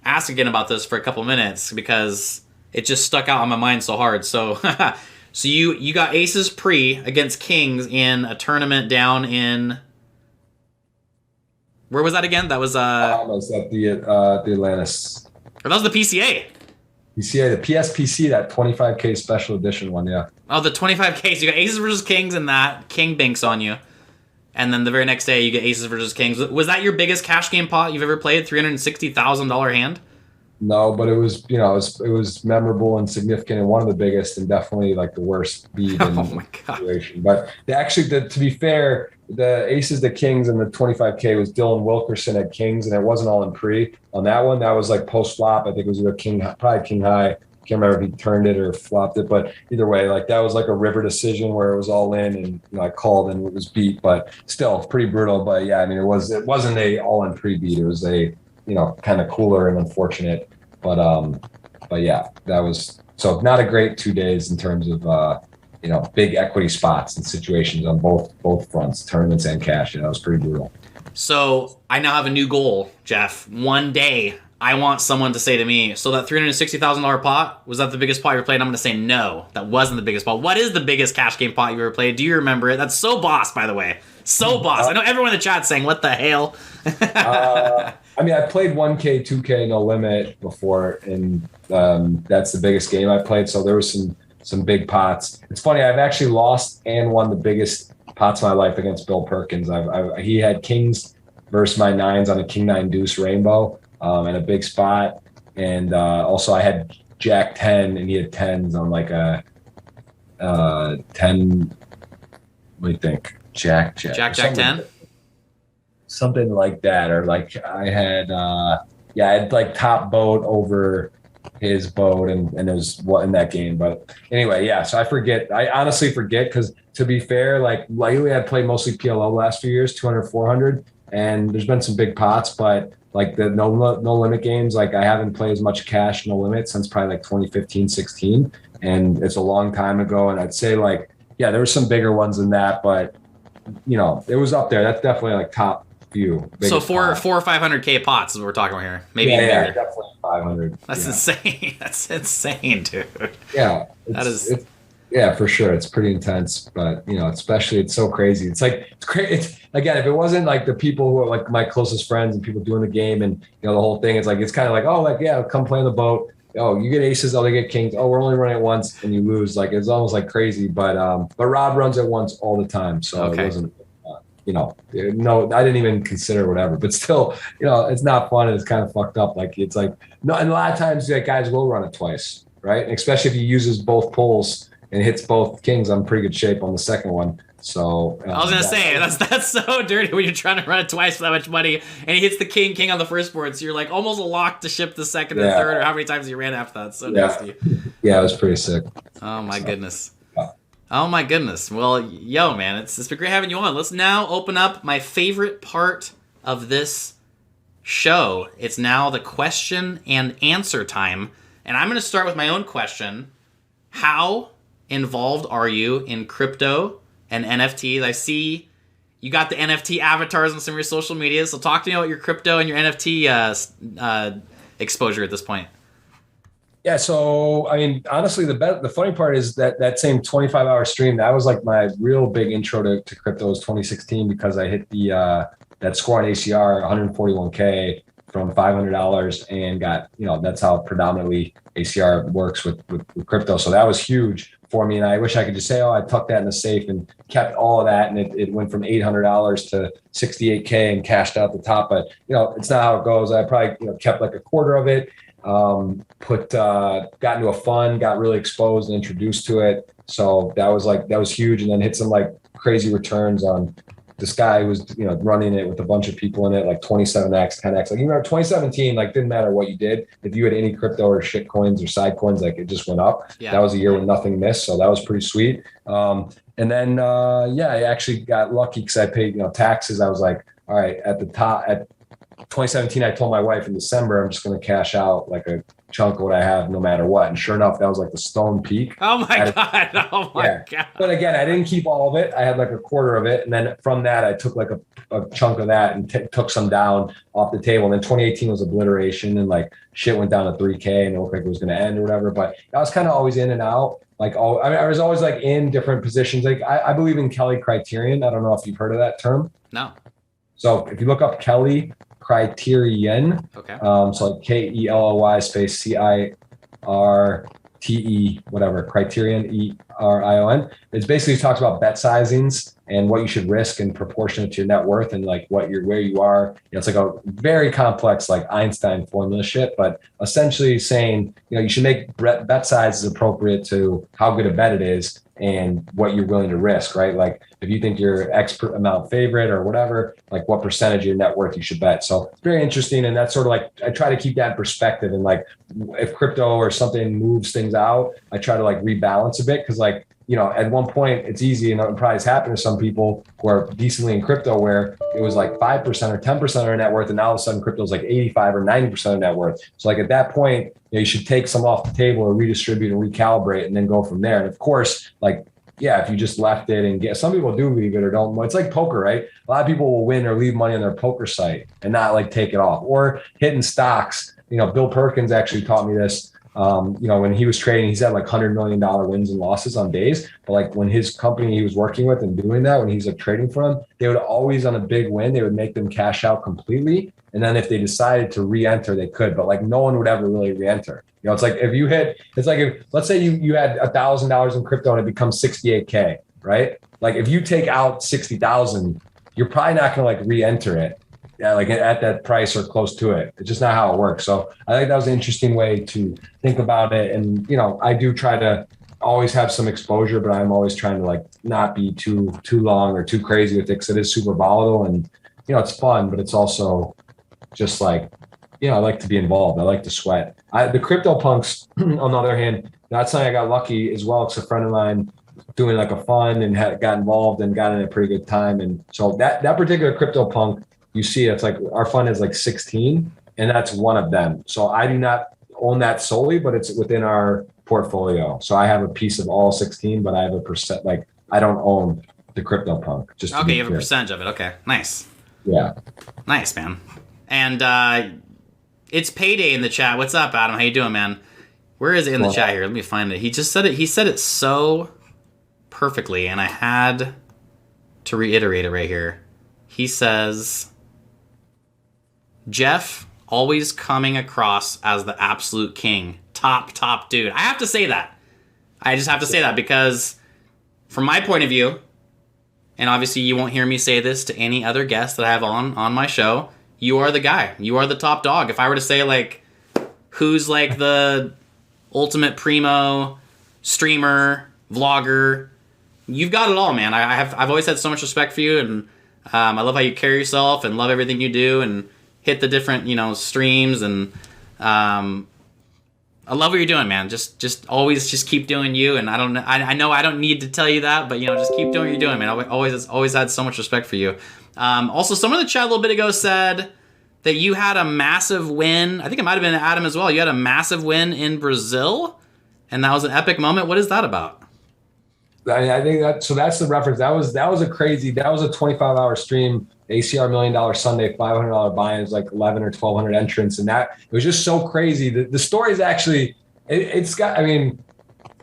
ask again about this for a couple minutes because it just stuck out on my mind so hard. So so you got aces pre against kings in a tournament down in, where was that again? That was almost at the Atlantis. Or that was the PCA. PCA, the PSPC, that 25K special edition one, yeah. Oh, the 25K. So you got aces versus kings in that. King banks on you. And then the very next day you get aces versus kings. Was that your biggest cash game pot you've ever played? $360,000 hand? No, but it was, it was memorable and significant, and one of the biggest, and definitely like the worst beat in the situation. But to be fair, the aces, the kings, and the 25K was Dylan Wilkerson at kings, and it wasn't all in pre on that one. That was like post flop. I think it was either probably king high. Can't remember if he turned it or flopped it, but either way, like that was like a river decision where it was all in, and I called and it was beat, but still pretty brutal. But yeah, I mean, it wasn't a all in pre beat. It was a kind of cooler and unfortunate, but yeah, that was so not a great 2 days in terms of big equity spots and situations on both fronts, tournaments and cash. That was pretty brutal. So I now have a new goal, Jeff. One day I want someone to say to me, so that $360,000 pot, was that the biggest pot you ever played? I'm going to say no, that wasn't the biggest pot. What is the biggest cash game pot you ever played? Do you remember it? That's so boss, by the way. So boss. I know everyone in the chat's saying, what the hell? I mean, I played 1K, 2K, no limit before, and that's the biggest game I played. So there was some big pots. It's funny, I've actually lost and won the biggest pots of my life against Bill Perkins. He had kings versus my nines on a king 9 deuce rainbow. And a big spot, and also I had Jack 10 and he had 10s on like a 10. What do you think? Jack 10, something like that, or like I had I had like top boat over his boat, and it was in that game. But anyway, yeah. So I honestly forget, because to be fair, like lately I played mostly PLO the last few years, 200, 400, and there's been some big pots, but like the no limit games, like I haven't played as much cash no limit since probably like 2015, 16. And it's a long time ago. And I'd say like, yeah, there were some bigger ones than that, but it was up there. That's definitely like top few. So four or 500K pots is what we're talking about here. Maybe even bigger. Definitely 500. That's insane. That's insane, dude. Yeah. Yeah, for sure. It's pretty intense, but especially it's so crazy. It's like, it's crazy. It's again, if it wasn't like the people who are like my closest friends and people doing the game and the whole thing, it's kind of like, oh, like, yeah, come play on the boat. Oh, you get aces. Oh, they get kings. Oh, we're only running it once and you lose. Like, it's almost like crazy, but Rob runs it once all the time. So okay. It wasn't, no, I didn't even consider whatever, but still, it's not fun. And it's kind of fucked up. Like, it's like, no, and a lot of times like guys will run it twice, right? And especially if he uses both pulls and hits both kings, I'm in pretty good shape on the second one. So I was gonna say that's so dirty when you're trying to run it twice for that much money, and he hits the king on the first board, so you're like almost locked to ship the second and third, or how many times you ran after that. So nasty. Yeah, it was pretty sick. Oh my goodness. Oh my goodness. Well, yo, man, it's been great having you on. Let's now open up my favorite part of this show. It's now the question and answer time. And I'm going to start with my own question. How involved are you in crypto and NFTs? I see you got the NFT avatars on some of your social media. So talk to me about your crypto and your NFT exposure at this point. Yeah, so I mean, honestly, the funny part is that same 25-hour stream, that was like my real big intro to crypto was 2016 because I hit that score on ACR 141K from $500 and got, that's how predominantly ACR works with crypto. So that was huge for me. And I wish I could just say, I tucked that in the safe and kept all of that. And it went from $800 to 68K and cashed out the top. But, it's not how it goes. I probably, kept like a quarter of it. Got into a fund, got really exposed and introduced to it. So that was huge. And then hit some like crazy returns on this guy who was, running it with a bunch of people in it, like 27x, 10x. Like, 2017, like didn't matter what you did. If you had any crypto or shit coins or side coins, like it just went up. Yeah. That was a year when nothing missed. So that was pretty sweet. And then, I actually got lucky because I paid, taxes. I was like, all right, at the top, at 2017, I told my wife in December, I'm just going to cash out like a chunk of what I have no matter what. And sure enough, that was like the stone peak. Oh my God. Oh my God. But again, I didn't keep all of it. I had like a quarter of it. And then from that, I took like a chunk of that and took some down off the table. And then 2018 was obliteration and like shit went down to 3K and it looked like it was going to end or whatever. But I was kind of always in and out. Like, I was always like in different positions. Like I believe in Kelly criterion. I don't know if you've heard of that term. No. So if you look up Kelly criterion. Okay. So like KELLY space CIRTE, whatever, criterion ERION. It's basically talks about bet sizings and what you should risk in proportionate to your net worth and like where you are. It's like a very complex like Einstein formula shit, but essentially saying, you should make bet sizes appropriate to how good a bet it is and what you're willing to risk, right? Like if you think you're X amount favorite or whatever, like what percentage of your net worth you should bet. So it's very interesting. And that's sort of like, I try to keep that in perspective. And like, if crypto or something moves things out, I try to like rebalance a bit. Cause like, at one point it's easy and it probably has happened to some people who are decently in crypto where it was like 5% or 10% of their net worth. And now all of a sudden crypto is like 85 or 90% of net worth. So like at that point, you should take some off the table or redistribute and recalibrate and then go from there. And of course, like, yeah, if you just left it and get, some people do leave it or don't. It's like poker, right? A lot of people will win or leave money on their poker site and not like take it off or hitting stocks. Bill Perkins actually taught me this. When he was trading, he's had like $100 million wins and losses on days. But like when his company he was working with and doing that, when he's like trading for them, they would always on a big win, they would make them cash out completely. And then if they decided to re-enter, they could, but like no one would ever really re-enter. It's like if you it's like if, let's say you had $1,000 in crypto and it becomes 68K, right? Like if you take out 60,000, you're probably not going to like re-enter it. Yeah, like at that price or close to it. It's just not how it works. So I think that was an interesting way to think about it. And, I do try to always have some exposure, but I'm always trying to like not be too long or too crazy with it because it is super volatile and, it's fun, but it's also just like, I like to be involved. I like to sweat. The crypto punks, on the other hand, that's something I got lucky as well. It's a friend of mine doing like a fund and got involved and got in a pretty good time. And so that particular crypto punk, you see, it's like our fund is like 16 and that's one of them. So I do not own that solely, but it's within our portfolio. So I have a piece of all 16, but I have a percent, like I don't own the crypto punk. Just okay, you have a percentage of it. Okay, nice. Yeah. Nice, man. And it's payday in the chat. What's up, Adam? How you doing, man? Where is it in the chat here? Let me find it. He just said it. He said it so perfectly, and I had to reiterate it right here. He says, Jeff always coming across as the absolute king. Top dude. I have to say that. I just have to say that because from my point of view, and obviously you won't hear me say this to any other guest that I have on my show, you are the guy. You are the top dog. If I were to say like, who's like the ultimate primo streamer, vlogger, you've got it all, man. I've always had so much respect for you, and I love how you carry yourself and love everything you do and hit the different, streams and I love what you're doing, man. Just always just keep doing you. And I know I don't need to tell you that, but just keep doing what you're doing, man. I always had so much respect for you. Also, someone in the chat a little bit ago said that you had a massive win. I think it might have been Adam as well. You had a massive win in Brazil, and that was an epic moment. What is that about? I think that's the reference. That was a 25-hour stream, ACR $1 Million Sunday, $500 buy-ins, like 11 or 1,200 entrants. And that, it was just so crazy. The story is actually, it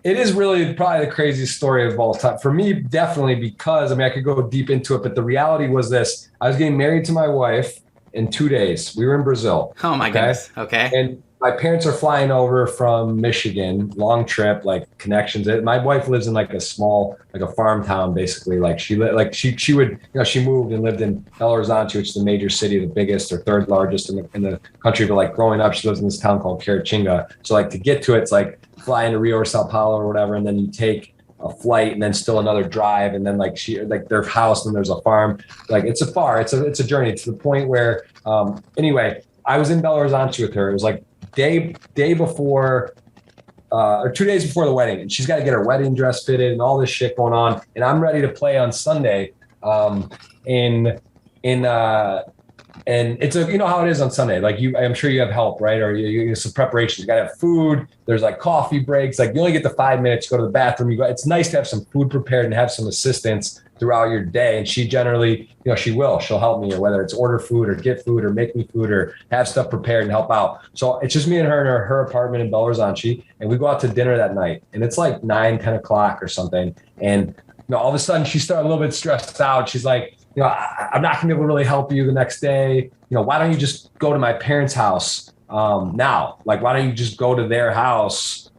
is really probably the craziest story of all time. For me, definitely, because, I could go deep into it, but the reality was this. I was getting married to my wife in 2 days. We were in Brazil. Oh my goodness. Okay. And my parents are flying over from Michigan, long trip, like connections. My wife lives in like a small, like a farm town, basically. Like she would, she moved and lived in Belo Horizonte, which is the major city, the biggest or third largest in the country. But like growing up, she lives in this town called Caratinga. So like to get to it, it's like fly into Rio or Sao Paulo or whatever. And then you take a flight and then still another drive. And then like their house, and there's a farm. Like it's a journey to the point where, anyway, I was in Belo Horizonte with her. It was like day before or 2 days before the wedding, and she's got to get her wedding dress fitted and all this shit going on, and I'm ready to play on Sunday. And it's how it is on Sunday. Like I'm sure you have help, right? Or you some preparation. You got to have food. There's like coffee breaks. Like you only get the 5 minutes. Go to the bathroom. It's nice to have some food prepared and have some assistance throughout your day. And she generally, she'll help me, or whether it's order food or get food or make me food or have stuff prepared and help out. So it's just me and her in her apartment in Belo Horizonte, and we go out to dinner that night, and it's like 9-10 o'clock or something. And all of a sudden she started a little bit stressed out. She's like, I'm not gonna be able to really help you the next day. Why don't you just go to my parents' house now? Like, why don't you just go to their house?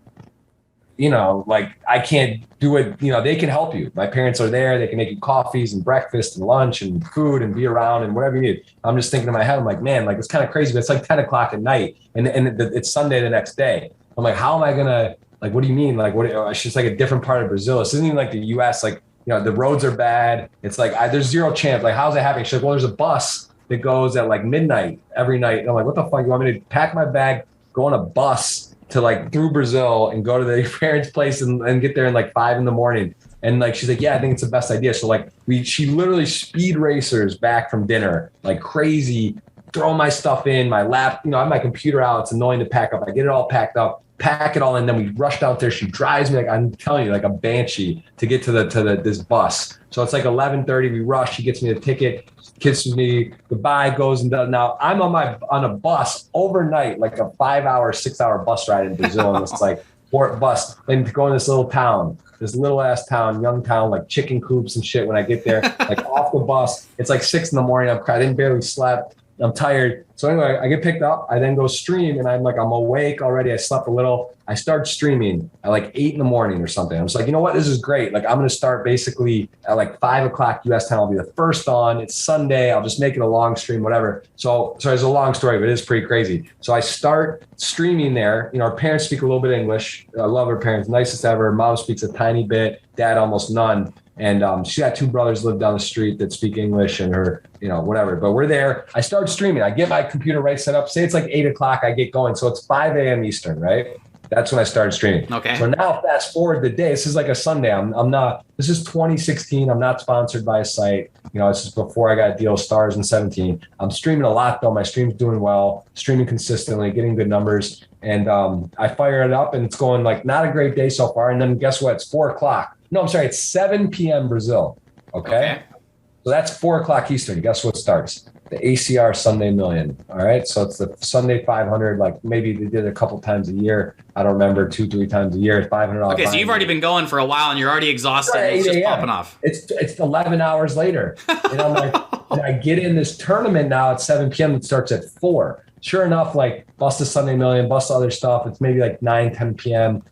Like I can't do it. They can help you. My parents are there. They can make you coffees and breakfast and lunch and food and be around and whatever you need. I'm just thinking in my head, I'm like, man, like it's kind of crazy, but it's like 10 o'clock at night and it's Sunday the next day. I'm like, how am I gonna, like, what do you mean? Like, it's just like a different part of Brazil. This isn't even like the US. Like, the roads are bad. It's like, there's zero chance. Like, how's it happening? She's like, well, there's a bus that goes at like midnight every night. And I'm like, what the fuck? You want me to pack my bag, go on a bus to like through Brazil and go to their parents' place and get there in like 5 a.m. And like, she's like, yeah, I think it's the best idea. So like she literally speed racers back from dinner, like crazy, throw my stuff in my lap, I have my computer out. It's annoying to pack up. I get it all packed up, pack it all in. Then we rush down there. She drives me, like, I'm telling you, like a banshee to get to this bus. So it's like 11:30. We rush. She gets me the ticket, kisses me goodbye, goes and does. Now I'm on a bus overnight, like a 5-hour, 6-hour bus ride in Brazil. And it's like port bus and to go in this little town, this little ass town, young town, like chicken coops and shit. When I get there, like off the bus, it's like 6 a.m. I'm crying. I didn't barely slept. I'm tired. So anyway, I get picked up. I then go stream, and I'm awake already. I slept a little. I start streaming at like 8 a.m. or something. I'm just like, you know what? This is great. Like, I'm going to start basically at like 5 o'clock US time. I'll be the first on. It's Sunday. I'll just make it a long stream, whatever. So it's a long story, but it is pretty crazy. So I start streaming there. Our parents speak a little bit of English. I love her parents. Nicest ever. Mom speaks a tiny bit. Dad, almost none. And she got 2 brothers live down the street that speak English, and her, whatever. But we're there. I start streaming. I get my computer right set up. Say it's like 8 o'clock. I get going. So it's 5 a.m. Eastern, right? That's when I started streaming. Okay. So now fast forward the day. This is like a Sunday. I'm not. This is 2016. I'm not sponsored by a site. This is before I got a deal with Stars in 17. I'm streaming a lot though. My stream's doing well. Streaming consistently, getting good numbers. And I fire it up, and it's going like not a great day so far. And then guess what? It's 4 o'clock. No, I'm sorry. It's 7 p.m. Brazil. Okay. So that's 4 o'clock Eastern. Guess what starts? The ACR Sunday Million. All right. So it's the Sunday 500. Like maybe they did it a couple times a year. I don't remember, 2-3 times a year. $500. Okay. So you've already been going for a while, and you're already exhausted. And it's just popping off. It's 11 hours later. And I'm like, and I get in this tournament now at 7 p.m. It starts at 4. Sure enough, like bust the Sunday Million, bust other stuff. It's maybe like 9-10 p.m.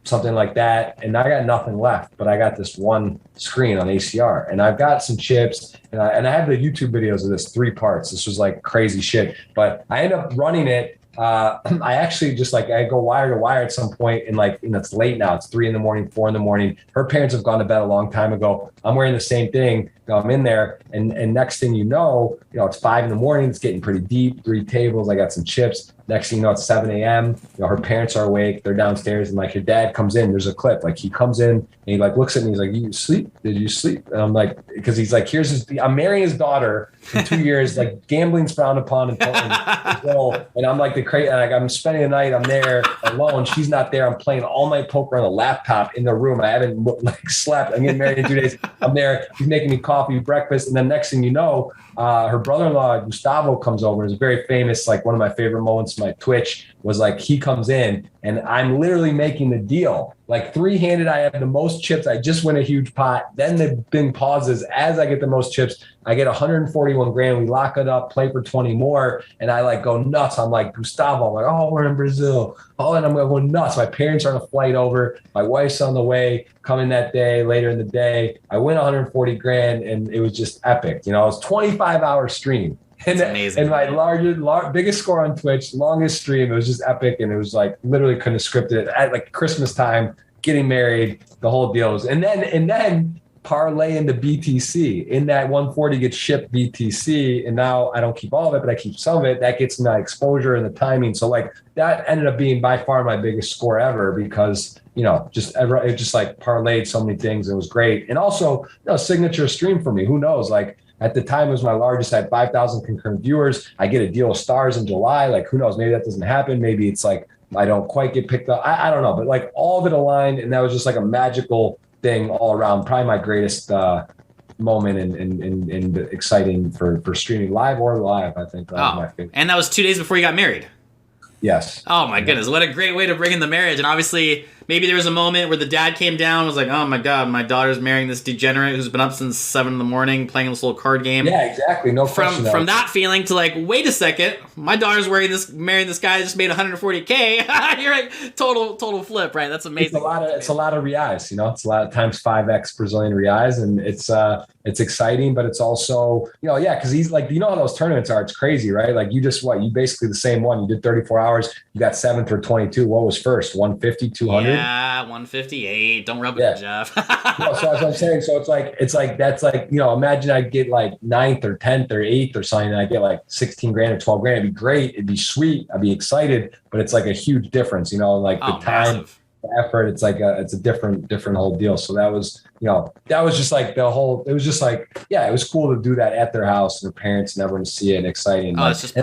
something like that. And I got nothing left, but I got this one screen on ACR, and I've got some chips, and I have the YouTube videos of this 3 parts. This was like crazy shit, but I end up running it. I actually just like, I go wire to wire at some point, and like, it's late now. It's 3 a.m, 4 a.m. Her parents have gone to bed a long time ago. I'm wearing the same thing. I'm in there, and next thing it's 5 a.m. It's getting pretty deep. 3 tables. I got some chips. Next thing you know, it's 7 a.m. Her parents are awake. They're downstairs, and like your dad comes in. There's a clip. Like he comes in and he like looks at me. He's like, "You sleep? Did you sleep?" And I'm like, because he's like, I'm marrying his daughter in 2 years. Like gambling's frowned upon in Portland. And I'm like like I'm spending the night. I'm there alone. She's not there. I'm playing all night poker on a laptop in the room. I haven't like slept. I'm getting married in 2 days. I'm there. He's making me coffee, breakfast, and then next thing you know, her brother-in-law Gustavo comes over. It's very famous. Like one of my favorite moments on my Twitch was like he comes in and I'm literally making the deal. Like three-handed, I have the most chips. I just win a huge pot. Then the thing pauses. As I get the most chips, I get 141 grand. We lock it up, play for 20 more, and I like go nuts. I'm like, Gustavo, I'm like, oh, we're in Brazil. Oh, and I'm going nuts. My parents are on a flight over. My wife's on the way, coming that day, later in the day. I win 140 grand, and it was just epic. You know, it was 25-hour stream. And, that's amazing. And my biggest score on Twitch, longest stream, it was just epic. And it was like literally couldn't have scripted it at like Christmas time, getting married, the whole deal was, and then parlay into BTC. In that 140 gets shipped BTC. And now I don't keep all of it, but I keep some of it. That gets my exposure and the timing. So like that ended up being by far my biggest score ever because, you know, it just like parlayed so many things. It was great. And also, you know, signature stream for me. Who knows? Like, at the time, it was my largest. I had 5,000 concurrent viewers. I get a deal with Stars in July. Like, who knows? Maybe that doesn't happen. Maybe it's like I don't quite get picked up. I don't know. But like all of it aligned, and that was just like a magical thing all around. Probably my greatest moment and exciting for streaming live or live. I think that was my favorite. And that was 2 days before you got married. Yes. Oh my goodness, what a great way to bring in the marriage. And obviously, maybe there was a moment where the dad came down and was like, oh my God, my daughter's marrying this degenerate who's been up since 7 a.m. playing this little card game. Yeah, exactly. No question. From that feeling to like, wait a second, my daughter's marrying this guy that just made 140K. You're like, total flip, right? That's amazing. It's a lot of reais, you know, it's a lot of times 5x Brazilian reais, and it's exciting, but it's also, you know, yeah, because he's like, you know how those tournaments are, it's crazy, right? Like you basically the same one. You did 34 hours, you got 7th or 22. What was first? 150, 200? Yeah, 158. Don't rub it in, Jeff. No, so that's what I'm saying. So it's like that's like, you know, imagine I get like 9th or 10th or 8th or something, and I get like 16 grand or 12 grand. It'd be great. It'd be sweet. I'd be excited, but it's like a huge difference, you know, like the time, massive. The effort. It's like it's a different whole deal. So that was, you know, that was just like it was just like, yeah, it was cool to do that at their house and their parents and everyone to see it and exciting. Oh, it's just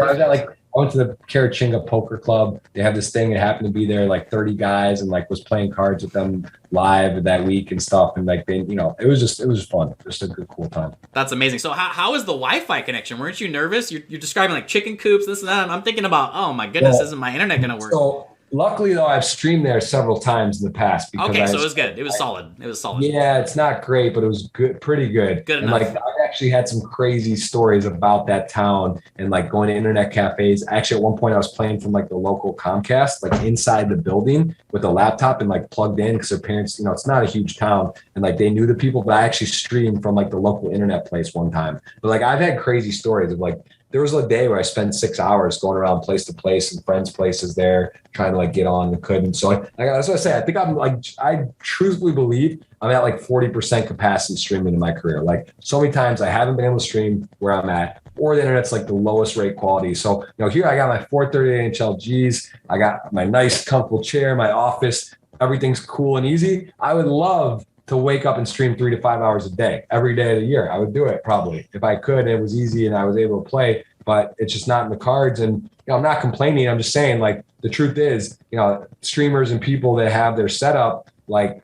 I went to the Caratinga Poker Club. They have this thing that happened to be there, like 30 guys, and like was playing cards with them live that week and stuff. And like, they, you know, it was fun. Just a good, cool time. That's amazing. So how is the Wi-Fi connection? Weren't you nervous? You're describing like chicken coops, this and that. And I'm thinking about, oh my goodness, isn't my internet going to work? So luckily though, I've streamed there several times in the past. Okay, so it was good. It was solid. It was solid. Yeah, it's not great, but it was good, pretty good. Good enough. And like, I actually had some crazy stories about that town and like going to internet cafes. Actually, at one point I was playing from like the local Comcast, like inside the building with a laptop and like plugged in because their parents, you know, it's not a huge town and like they knew the people, but I actually streamed from like the local internet place one time. But like, I've had crazy stories of like, there was a day where I spent 6 hours going around place to place and friends' places there trying to like get on and couldn't. So that's what I say. I think I truthfully believe I'm at like 40% capacity streaming in my career. Like so many times I haven't been able to stream where I'm at, or the internet's like the lowest rate quality. So, you know, here I got my 430 HLGs. I got my nice comfortable chair, my office, everything's cool and easy. I would love to wake up and stream 3 to 5 hours a day, every day of the year. I would do it probably if I could. And it was easy and I was able to play, but it's just not in the cards. And, you know, I'm not complaining. I'm just saying, like, the truth is, you know, streamers and people that have their setup, like,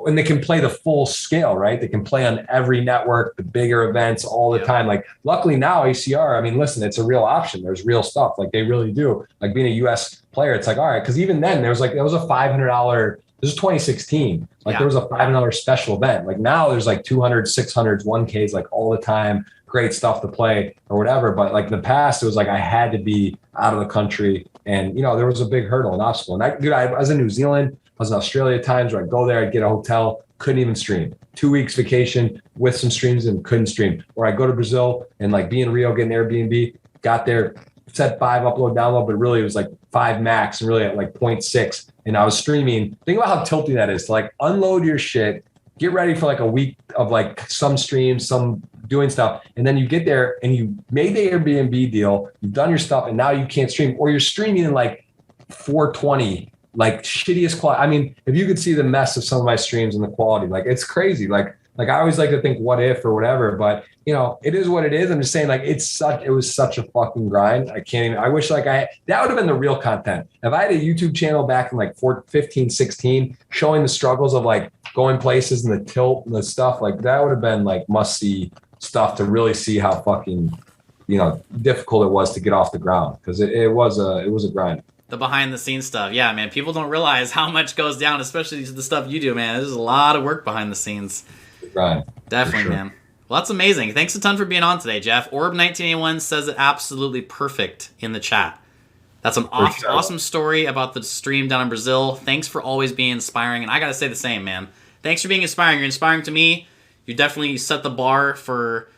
and they can play the full scale, right? They can play on every network, the bigger events all the time. Like, luckily now ACR, I mean, listen, it's a real option. There's real stuff. Like, they really do. Like, being a US player, it's like, all right. Because even then, there was a $500, this is 2016. Like there was a $500 special event. Like now there's like 200, 600s, 1Ks, like all the time. Great stuff to play or whatever. But like in the past, it was like I had to be out of the country. And, you know, there was a big hurdle and obstacle. And I was in New Zealand. I was in Australia at times where I'd go there, I'd get a hotel, couldn't even stream. 2 weeks vacation with some streams and couldn't stream. Or I'd go to Brazil and like be in Rio, get an Airbnb, got there, set 5 upload, download, but really it was like 5 max and really at like 0.6. And I was streaming. Think about how tilting that is to like unload your shit, get ready for like a week of like some streams, some doing stuff. And then you get there and you made the Airbnb deal, you've done your stuff, and now you can't stream, or you're streaming in like 420, like shittiest quality. I mean, if you could see the mess of some of my streams and the quality, like it's crazy. Like I always like to think what if or whatever, but you know, it is what it is. I'm just saying, like, it was such a fucking grind. I can't even, I wish like that would have been the real content. If I had a YouTube channel back in like 15, 16, showing the struggles of like going places and the tilt and the stuff, like that would have been like must see stuff to really see how fucking, you know, difficult it was to get off the ground. Cause it was a grind. The behind the scenes stuff. Yeah, man. People don't realize how much goes down, especially the stuff you do, man. There's a lot of work behind the scenes. Grind. Definitely, sure. Man. Well, that's amazing. Thanks a ton for being on today, Jeff. Orb1981 says it absolutely perfect in the chat. That's an awesome story about the stream down in Brazil. Thanks for always being inspiring. And I got to say the same, man. Thanks for being inspiring. You're inspiring to me. You definitely set the bar for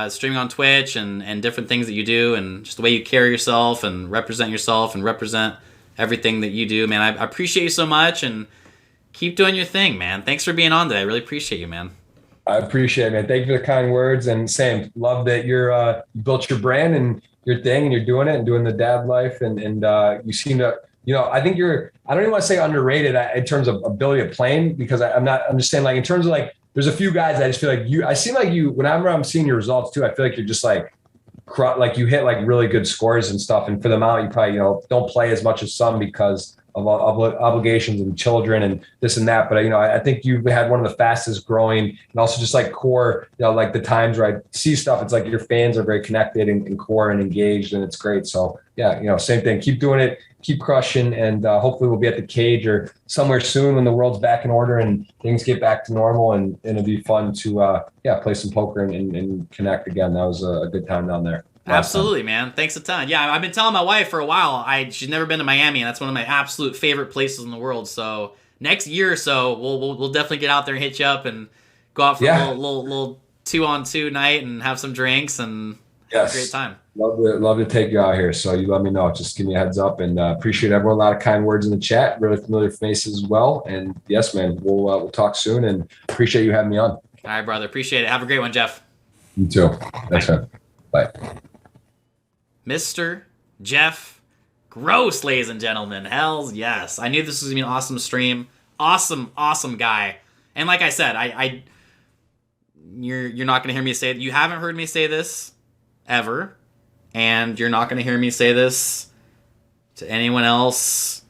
streaming on Twitch and different things that you do, and just the way you carry yourself and represent everything that you do, man. I appreciate you so much, and keep doing your thing, man. Thanks for being on today. I really appreciate you, man. I appreciate it, man. Thank you for the kind words. And Sam, love that you built your brand and your thing, and you're doing it and doing the dad life. And you seem to, you know, I think I don't even want to say underrated in terms of ability of playing, because I'm just saying, like, in terms of like, there's a few guys I just feel like I seem like you, whenever I'm seeing your results too, I feel like you're just like you hit like really good scores and stuff. And for the amount you probably, you know, don't play as much as some because of obligations and children and this and that. But, you know, I think you've had one of the fastest growing, and also just like core, you know, like the times where I see stuff, it's like your fans are very connected and core and engaged, and it's great. So yeah, you know, same thing, keep doing it, keep crushing. And hopefully we'll be at the cage or somewhere soon when the world's back in order and things get back to normal, and it'll be fun to play some poker and connect again. That was a good time down there. Absolutely, man. Thanks a ton. Yeah, I've been telling my wife for a while. She's never been to Miami, and that's one of my absolute favorite places in the world. So next year or so, we'll definitely get out there and hit you up and go out for a little 2-on-2 night and have some drinks and have a great time. Love to take you out here. So you let me know. Just give me a heads up, and appreciate everyone. A lot of kind words in the chat. Really familiar faces as well. And yes, man, we'll talk soon. And appreciate you having me on. All right, brother. Appreciate it. Have a great one, Jeff. You too. Thanks, man. Bye. Mr. Jeff Gross, ladies and gentlemen. Hells yes. I knew this was going to be an awesome stream. Awesome guy. And like I said, you're not going to hear me say it. You haven't heard me say this ever. And you're not going to hear me say this to anyone else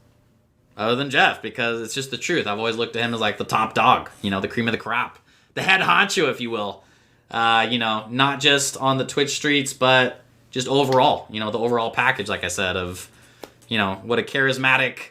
other than Jeff, because it's just the truth. I've always looked at him as like the top dog, you know, the cream of the crop, the head honcho, if you will. You know, not just on the Twitch streets, but just overall, you know, the overall package, like I said, of, you know, what a charismatic,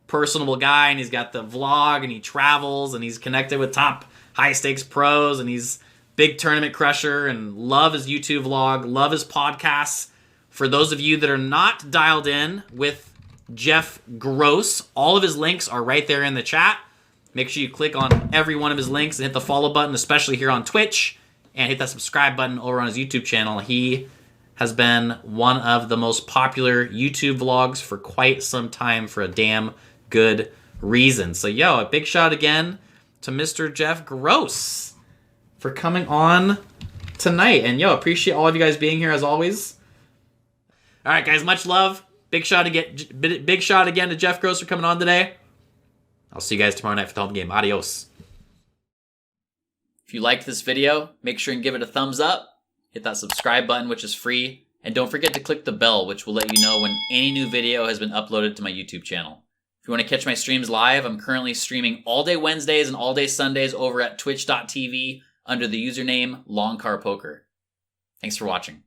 personable guy, and he's got the vlog, and he travels, and he's connected with top high-stakes pros, and he's big tournament crusher, and love his YouTube vlog, love his podcasts. For those of you that are not dialed in with Jeff Gross, all of his links are right there in the chat. Make sure you click on every one of his links and hit the follow button, especially here on Twitch, and hit that subscribe button over on his YouTube channel. He has been one of the most popular YouTube vlogs for quite some time for a damn good reason. So, a big shout again to Mr. Jeff Gross for coming on tonight. And, appreciate all of you guys being here as always. All right, guys, much love. Big shout again to Jeff Gross for coming on today. I'll see you guys tomorrow night for the home game. Adios. If you liked this video, make sure and give it a thumbs up. Hit that subscribe button, which is free. And don't forget to click the bell, which will let you know when any new video has been uploaded to my YouTube channel. If you want to catch my streams live, I'm currently streaming all day Wednesdays and all day Sundays over at twitch.tv under the username Loncar Poker. Thanks for watching.